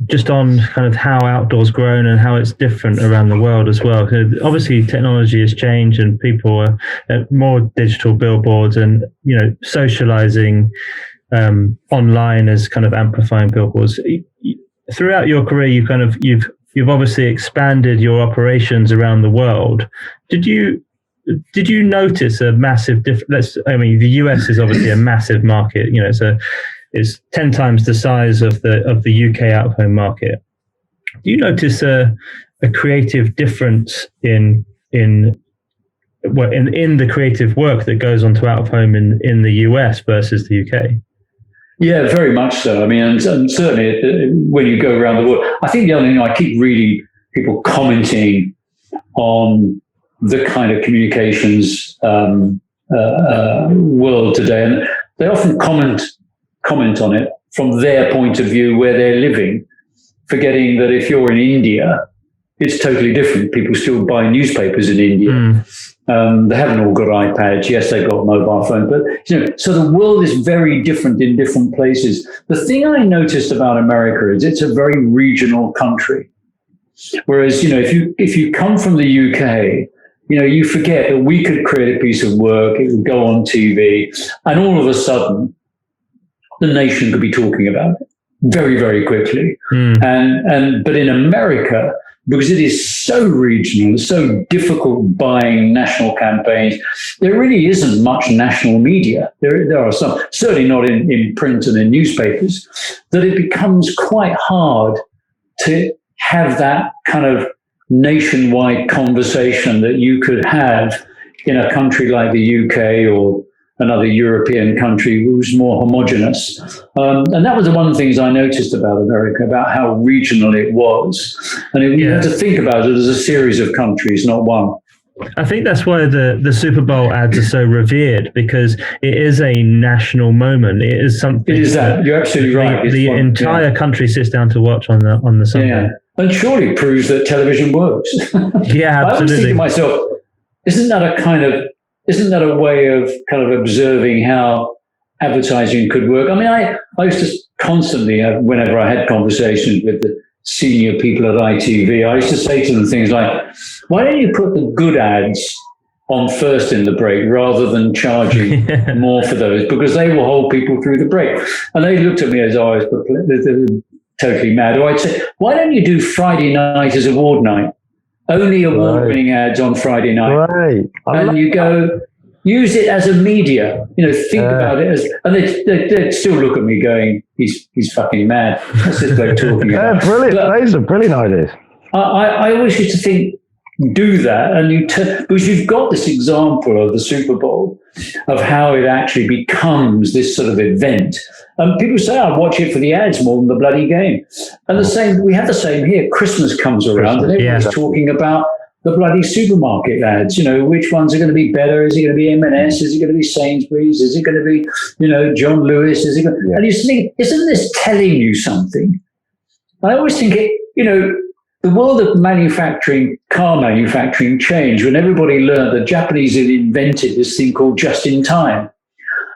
Speaker 2: just on kind of how outdoors grown and how it's different around the world as well. So obviously technology has changed and people are more digital billboards and, socializing online as kind of amplifying billboards. Throughout your career, you've obviously expanded your operations around the world. Did you notice a massive difference? The US is obviously a massive market. It's 10 times the size of the UK out of home market. Do you notice a creative difference in the creative work that goes onto out of home in the US versus the UK?
Speaker 3: Yeah, very much so. And certainly when you go around the world, I think the other thing, I keep reading people commenting on the kind of communications world today, and they often comment on it from their point of view where they're living, forgetting that if you're in India, it's totally different. People still buy newspapers in India. They haven't all got iPads. Yes, they've got mobile phones, but so the world is very different in different places. The thing I noticed about America is it's a very regional country. Whereas, if you come from the UK, you forget that we could create a piece of work, it would go on TV, and all of a sudden, the nation could be talking about it very, very quickly. But in America, because it is so regional, so difficult buying national campaigns, there really isn't much national media. There are some, certainly not in print and in newspapers, that it becomes quite hard to have that kind of nationwide conversation that you could have in a country like the UK or another European country who's more homogenous. And that was one of the things I noticed about America, about how regional it was. And you have to think about it as a series of countries, not one.
Speaker 2: I think that's why the Super Bowl ads are so revered, because it is a national moment. It is something.
Speaker 3: It is that. You're absolutely right.
Speaker 2: The entire country sits down to watch on the Sunday.
Speaker 3: Yeah. And surely it proves that television works.
Speaker 2: Yeah, absolutely.
Speaker 3: I was thinking to myself, isn't that a way of kind of observing how advertising could work? I used to constantly, whenever I had conversations with the senior people at ITV, I used to say to them things like, why don't you put the good ads on first in the break rather than charging more for those? Because they will hold people through the break. And they looked at me as I was totally mad. Or I'd say, why don't you do Friday night as award night? Only award-winning ads on Friday night.
Speaker 1: Right.
Speaker 3: And you go, use it as a media, think about it as, and they'd still look at me going, he's fucking mad. That's this bloke talking about.
Speaker 1: Brilliant. Those are brilliant ideas.
Speaker 3: I always used to think, do that, and because you've got this example of the Super Bowl, of how it actually becomes this sort of event. And people say, I watch it for the ads more than the bloody game. And we have the same here. Christmas comes around and everyone's talking about the bloody supermarket ads. Which ones are going to be better? Is it going to be M&S? Is it going to be Sainsbury's? Is it going to be, John Lewis? And you think, isn't this telling you something? I always think the world of car manufacturing changed when everybody learned that Japanese had invented this thing called just in time.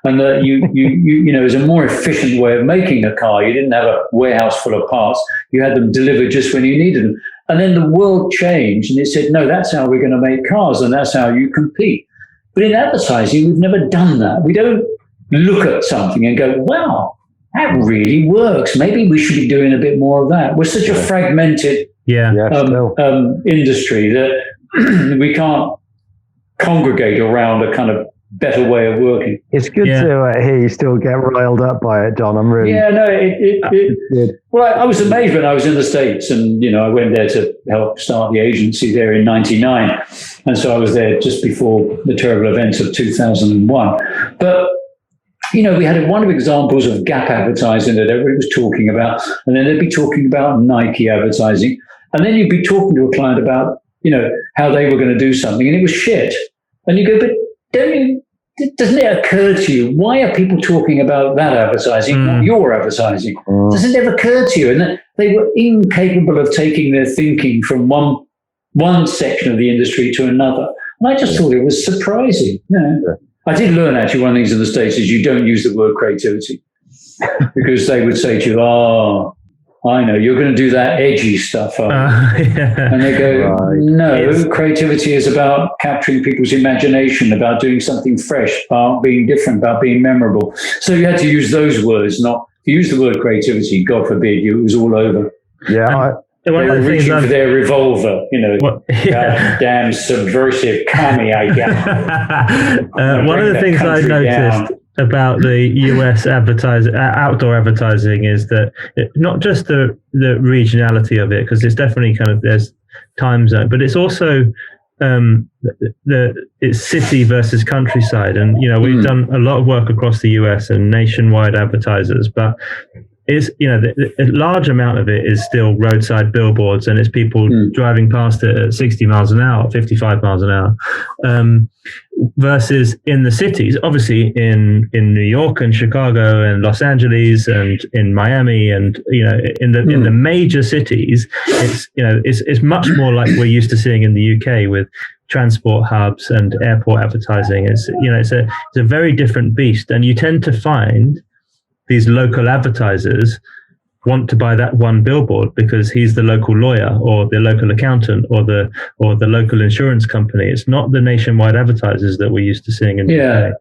Speaker 3: And that it was a more efficient way of making a car. You didn't have a warehouse full of parts. You had them delivered just when you needed them. And then the world changed and it said, no, that's how we're going to make cars and that's how you compete. But in advertising, we've never done that. We don't look at something and go, wow, that really works. Maybe we should be doing a bit more of that. We're such a fragmented industry that we can't congregate around a kind of better way of working.
Speaker 1: It's good to hear you still get riled up by it, John. I'm really
Speaker 3: Well, I was amazed when I was in the States, and I went there to help start the agency there in '99, and so I was there just before the terrible events of 2001. But we had one of examples of Gap advertising that everybody was talking about, and then they'd be talking about Nike advertising, and then you'd be talking to a client about how they were going to do something, and it was shit, and you go, but don't doesn't it occur to you, why are people talking about that advertising, not your advertising? Doesn't it ever occur to you? And that they were incapable of taking their thinking from one section of the industry to another. And I just thought it was surprising. I did learn, actually, one of the things in the States is you don't use the word creativity, because they would say to you, I know, you're going to do that edgy stuff. And they go, no, creativity is about capturing people's imagination, about doing something fresh, about being different, about being memorable. So you had to use those words, not use the word creativity. God forbid, it was all over.
Speaker 1: Yeah.
Speaker 3: They were reaching for their revolver, damn subversive commie, I guess.
Speaker 2: One of the things I noticed about the US outdoor advertising is that not just the regionality of it, because it's definitely there's time zone, but it's also it's city versus countryside. And, we've done a lot of work across the US and nationwide advertisers, but it's, a large amount of it is still roadside billboards, and it's people driving past it at 60 miles an hour, 55 miles an hour, versus in the cities, obviously in New York and Chicago and Los Angeles and in Miami and, in the major cities, it's much more like we're used to seeing in the UK with transport hubs and airport advertising. It's a very different beast, and you tend to find these local advertisers want to buy that one billboard because he's the local lawyer or the local accountant or the local insurance company. It's not the nationwide advertisers that we're used to seeing in the UK.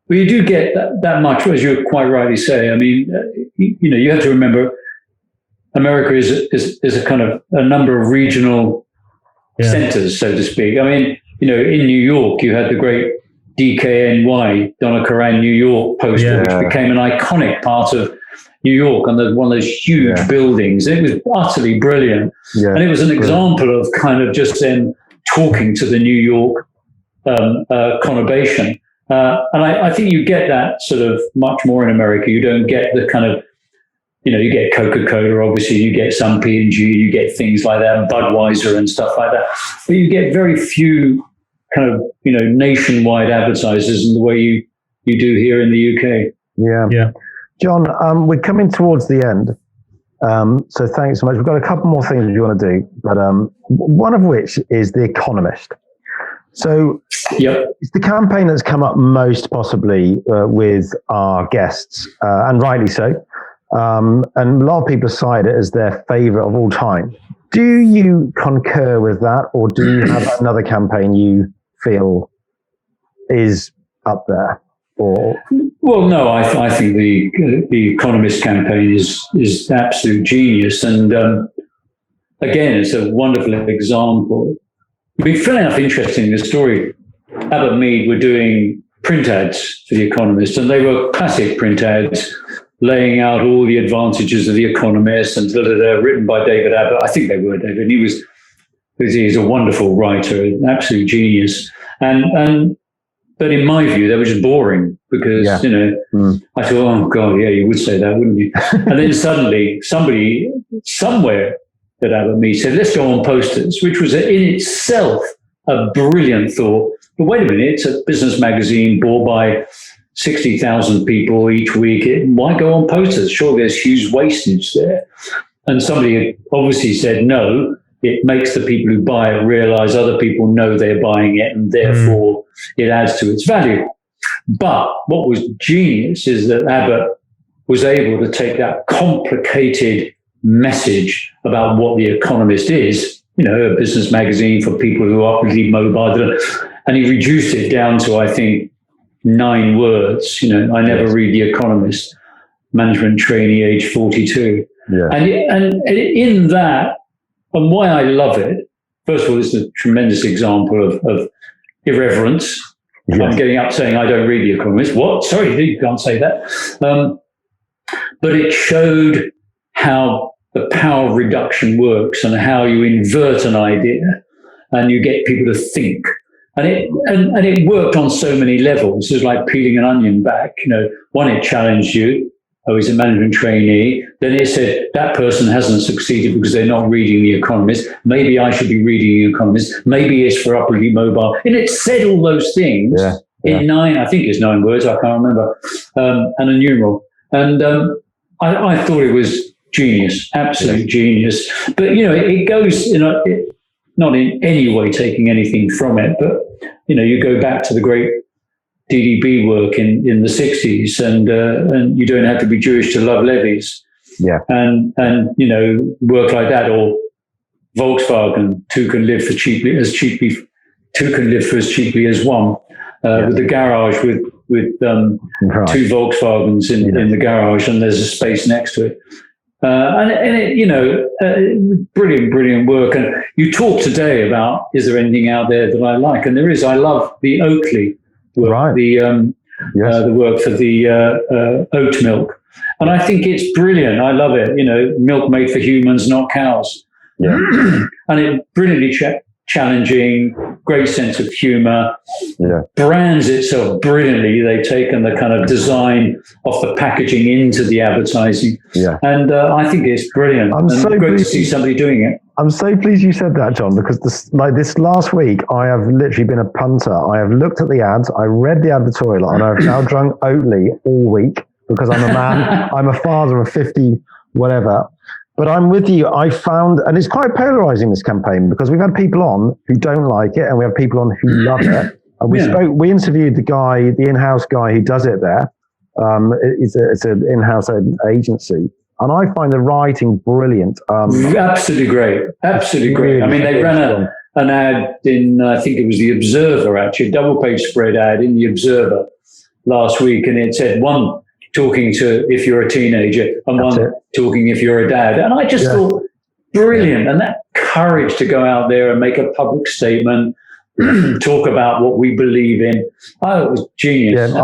Speaker 3: Well, you do get that much, as you quite rightly say. I mean, you have to remember, America is a kind of a number of regional centers, so to speak. I mean, in New York, you had the great DKNY, Donna Karan, New York poster, which became an iconic part of New York, and one of those huge buildings. It was utterly brilliant. And it was an example of kind of just them talking to the New York conurbation. And I think you get that sort of much more in America. You don't get the kind of, you get Coca-Cola, obviously, you get some P&G, you get things like that, and Budweiser and stuff like that. But you get very few kind of, nationwide advertisers in the way you do here in the UK.
Speaker 1: Yeah. John, we're coming towards the end. So thanks so much. We've got a couple more things we want to do, but one of which is The Economist. So it's the campaign that's come up most possibly with our guests, and rightly so. And a lot of people cite it as their favorite of all time. Do you concur with that, or do you have another campaign you feel is up there? Or
Speaker 3: well, no, I think the Economist campaign is absolute genius, and again, it's a wonderful example. It'd be fairly enough interesting. The story, Abbott Mead were doing print ads for The Economist, and they were classic print ads, laying out all the advantages of The Economist and written by David Abbott. I think they were David. He's a wonderful writer, an absolute genius. But in my view, they were just boring because, I thought, oh God, you would say that, wouldn't you? And then suddenly somebody somewhere at Abbott Mead said, let's go on posters, which was in itself a brilliant thought. But wait a minute, it's a business magazine bought by 60,000 people each week. Why go on posters? Sure, there's huge wastage there. And somebody obviously said, no, it makes the people who buy it realize other people know they're buying it, and therefore it adds to its value. But what was genius is that Abbott was able to take that complicated message about what The Economist is, a business magazine for people who are upwardly mobile, and he reduced it down to, I think, 9 words. I never read The Economist, management trainee, age 42. And in that, and why I love it, first of all, it's a tremendous example of irreverence. I'm getting up saying I don't read The Economist. What? Sorry, you can't say that. But it showed how the power of reduction works and how you invert an idea and you get people to think. And it worked on so many levels. It was like peeling an onion back. One, it challenged you. Oh, he's a management trainee. Then it said that person hasn't succeeded because they're not reading The Economist. Maybe I should be reading The Economist. Maybe it's for upwardly mobile. And it said all those things. in I think it's 9 words, I can't remember, and a numeral. And I thought it was genius, absolute genius. But, it goes, not in any way taking anything from it, but, you go back to the great DDB work in the 60s, and you don't have to be Jewish to love Levis.
Speaker 1: Yeah.
Speaker 3: And work like that, or Volkswagen, two can live for as cheaply as one, with the garage with two Volkswagens in the garage, and there's a space next to it. And it, brilliant work. And you talked today about, is there anything out there that I like? And there is. I love the Oakley work, the work for the oat milk. And I think it's brilliant. I love it. Milk made for humans, not cows.
Speaker 1: Yeah.
Speaker 3: And it brilliantly challenging, great sense of humor, brands itself brilliantly. They've taken the kind of design of the packaging into the advertising. Yeah. And I think it's brilliant. Great to see somebody doing it.
Speaker 1: I'm so pleased you said that, John, because this last week, I have literally been a punter. I have looked at the ads, I read the advertorial, and I've now drunk Oatly all week because I'm a man, I'm a father of 50, whatever. But I'm with you. I found, and it's quite polarizing, this campaign, because we've had people on who don't like it, and we have people on who love it. And we interviewed the in-house guy who does it there. It's an in-house agency. And I find the writing brilliant.
Speaker 3: Absolutely great. Absolutely great.
Speaker 1: Really,
Speaker 3: I mean, they ran an ad in, I think it was the Observer, actually, a double-page spread ad in the Observer last week, and it said one talking to if you're a teenager and one talking if you're a dad. And I just thought, brilliant. And that courage to go out there and make a public statement, talk about what we believe in. Oh, it was genius. Yeah,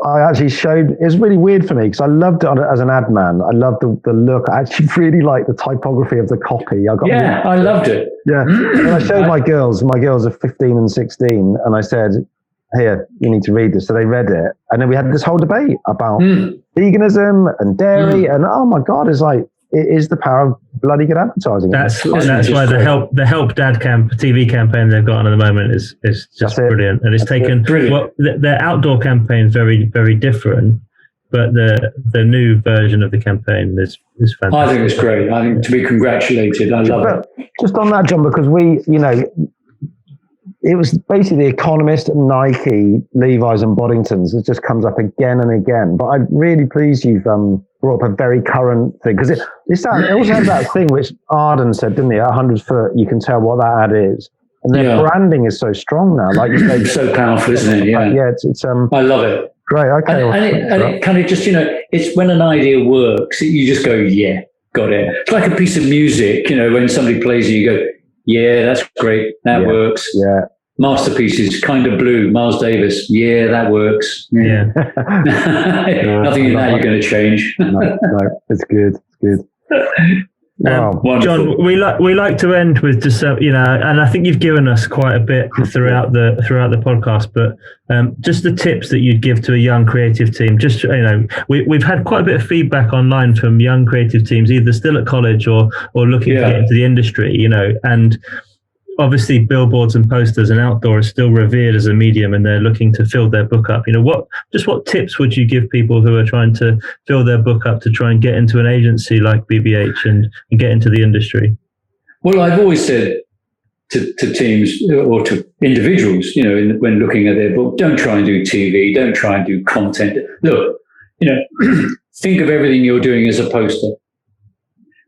Speaker 1: I actually showed, it was really weird for me because I loved it as an ad man. I loved the look. I actually really liked the typography of the copy.
Speaker 3: I loved it.
Speaker 1: Yeah. And I showed my girls are 15 and 16, and I said, here, you need to read this. So they read it. And then we had this whole debate about veganism and dairy. And oh my God, it is the power of bloody good advertising.
Speaker 2: That's why the Help Dad TV campaign they've got on at the moment is just brilliant. And it's taken, their outdoor campaign is very, very different, but the new version of the campaign is fantastic.
Speaker 3: I think it's great. I think to be congratulated. I love it.
Speaker 1: Just on that, John, because it was basically The Economist, Nike, Levi's and Boddingtons. It just comes up again and again. But I'm really pleased you've brought up a very current thing. Because it also has that thing which Arden said, didn't he? At 100 foot, you can tell what that ad is. And their branding is so strong now. Like you say,
Speaker 3: it's so powerful, isn't it? Yeah.
Speaker 1: Yeah, it's I
Speaker 3: love it.
Speaker 1: Great, okay.
Speaker 3: And it kind of just, it's when an idea works, you just go, yeah, got it. It's like a piece of music, when somebody plays it, you go, yeah, that's great. That works. Yeah. Masterpieces, Kind of Blue, Miles Davis. Yeah, that works. Yeah. Nothing in that you're going to change.
Speaker 1: no, it's good. It's good. Wow.
Speaker 2: John, we like to end with just and I think you've given us quite a bit throughout the podcast, but just the tips that you'd give to a young creative team. Just we've had quite a bit of feedback online from young creative teams, either still at college or looking to get into the industry. And obviously billboards and posters and outdoor is still revered as a medium, and they're looking to fill their book up. What tips would you give people who are trying to fill their book up to try and get into an agency like BBH and get into the industry?
Speaker 3: Well, I've always said to teams or to individuals, when looking at their book, don't try and do TV, don't try and do content. Look, think of everything you're doing as a poster,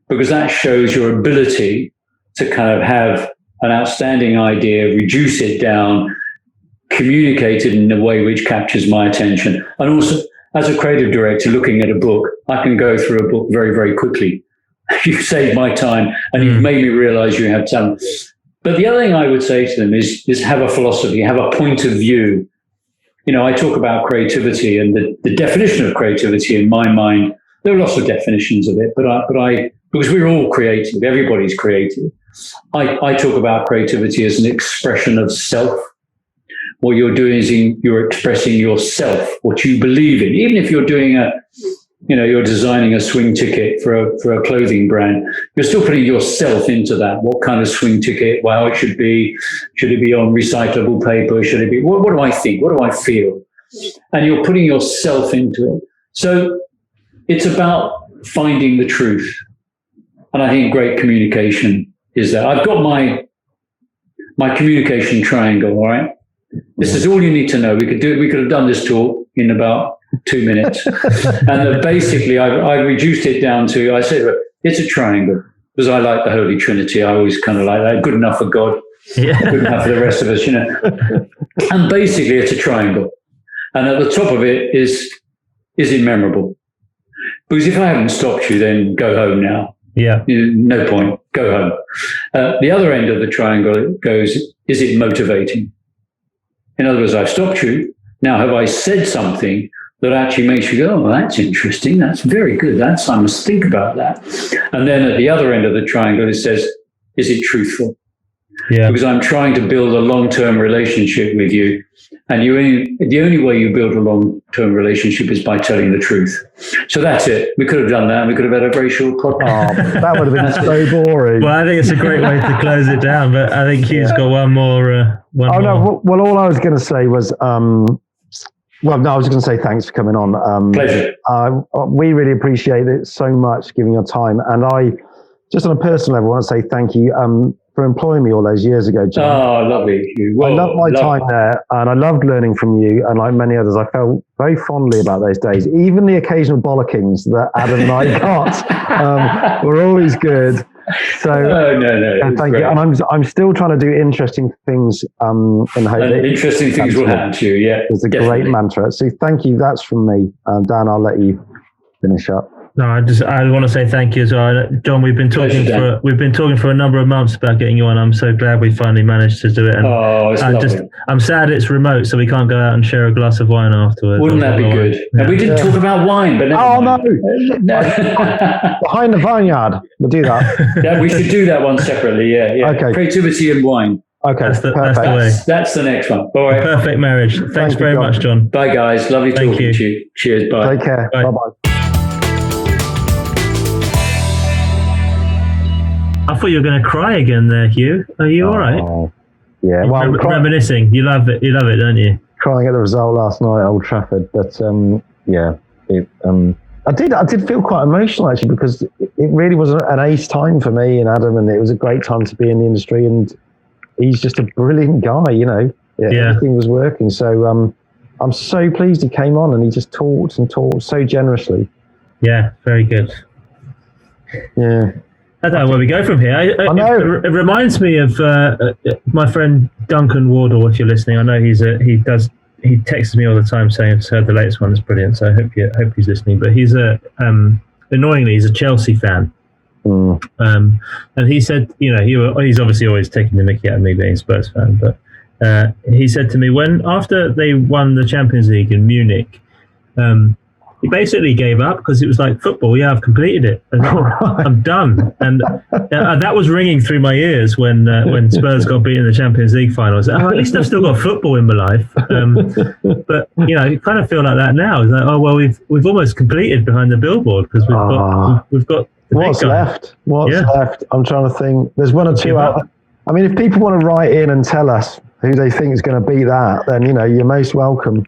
Speaker 3: because that shows your ability to kind of have an outstanding idea, reduce it down, communicate it in a way which captures my attention. And also, as a creative director looking at a book, I can go through a book very, very quickly. You've saved my time and you've made me realize you have talent. But the other thing I would say to them is have a philosophy, have a point of view. I talk about creativity, and the definition of creativity in my mind, there are lots of definitions of it, but I because we're all creative, everybody's creative. I talk about creativity as an expression of self. What you're doing is you're expressing yourself, what you believe in. Even if you're doing you're designing a swing ticket for a clothing brand. You're still putting yourself into that. What kind of swing ticket? Well, it should be. Should it be on recyclable paper? Should it be? What do I think? What do I feel? And you're putting yourself into it. So it's about finding the truth. And I think great communication is that. I've got my communication triangle. All right. This is all you need to know. We could have done this talk in about 2 minutes. And basically, I reduced it down to, I said, it's a triangle, because I like the Holy Trinity. I always kind of like that. Good enough for God, good enough for the rest of us, And basically, it's a triangle. And at the top of it is it memorable? Because if I haven't stopped you, then go home now.
Speaker 2: Yeah.
Speaker 3: No point. Go home. The other end of the triangle goes, is it motivating? In other words, I've stopped you. Now, have I said something that actually makes you go, oh, that's interesting. That's very good. I must think about that. And then at the other end of the triangle, it says, is it truthful?
Speaker 2: Yeah.
Speaker 3: Because I'm trying to build a long-term relationship with you. And the only way you build a long-term relationship is by telling the truth. So that's it. We could have done that. We could have had a very short podcast.
Speaker 1: Oh, that would have been so boring.
Speaker 2: Well, I think it's a great way to close it down. But I think Hugh's got one more.
Speaker 1: No. Well, all I was going to say was, I was going to say thanks for coming on.
Speaker 3: Pleasure.
Speaker 1: We really appreciate it so much, giving your time. And I, just on a personal level, want to say thank you for employing me all those years ago, John.
Speaker 3: Oh, lovely. Whoa,
Speaker 1: I loved my time there, and I loved learning from you, and like many others, I felt very fondly about those days. Even the occasional bollockings that Adam and I got were always good. So
Speaker 3: no,
Speaker 1: thank you. And I'm still trying to do interesting things in hope that
Speaker 3: interesting things will happen to you. Yeah,
Speaker 1: it's a great mantra. So thank you. That's from me. Dan, I'll let you finish up.
Speaker 2: No, I want to say thank you as well, John. We've been talking for a number of months about getting you on. I'm so glad we finally managed to do it. And I'm sad it's remote, so we can't go out and share a glass of wine afterwards.
Speaker 3: Wouldn't that be good? Yeah. And we didn't talk about wine, but
Speaker 1: no. Behind the vineyard, we'll do that.
Speaker 3: Yeah, we should do that one separately. Yeah.
Speaker 1: Okay.
Speaker 3: Creativity and wine.
Speaker 1: Okay,
Speaker 2: that's the way.
Speaker 3: That's the next one. All right.
Speaker 2: Perfect marriage. Thanks very much, John.
Speaker 3: Bye, guys. Lovely talking to you. Cheers. Bye.
Speaker 1: Take care. Bye bye.
Speaker 2: I thought you were going to cry again there, Hugh. Are you all right?
Speaker 1: Yeah. Well,
Speaker 2: reminiscing. You love it, don't you?
Speaker 1: Crying at the result last night at Old Trafford, but I did feel quite emotional actually, because it really was an ace time for me and Adam, and it was a great time to be in the industry. And he's just a brilliant guy, Everything was working. So I'm so pleased he came on and he just talked so generously.
Speaker 2: Yeah, very good.
Speaker 1: Yeah.
Speaker 2: I don't know where we go from here. I know. It reminds me of my friend Duncan Wardle. If you're listening, I know he texts me all the time saying, "I've heard the latest one is brilliant." So I hope he's listening. But he's annoyingly he's a Chelsea fan, and he said, he's obviously always taking the mickey out of me being a Spurs fan. But he said to me after they won the Champions League in Munich. He basically gave up because it was like football. Yeah, I've completed it. I'm done. And that was ringing through my ears when Spurs got beaten in the Champions League finals. At least I've still got football in my life. But you kind of feel like that now. It's like, we've almost completed behind the billboard because we've got the
Speaker 1: what's left. Left? I'm trying to think. There's one or two out. I mean, if people want to write in and tell us who they think is going to beat that, then you're most welcome.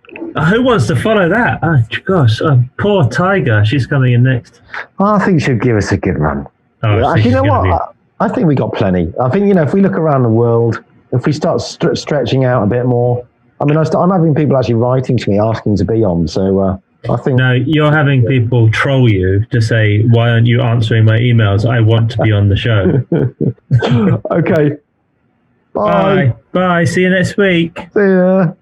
Speaker 2: Who wants to follow that? Oh, gosh, poor Tiger. She's coming in next.
Speaker 1: I think she'll give us a good run.
Speaker 2: You know what?
Speaker 1: I think we got plenty. I think, if we look around the world, if we start stretching out a bit more, I mean, I'm having people actually writing to me asking to be on. So I think.
Speaker 2: No, you're having people troll you to say, why aren't you answering my emails? I want to be on the show.
Speaker 1: Okay. Bye.
Speaker 2: Bye. See you next week.
Speaker 1: See ya.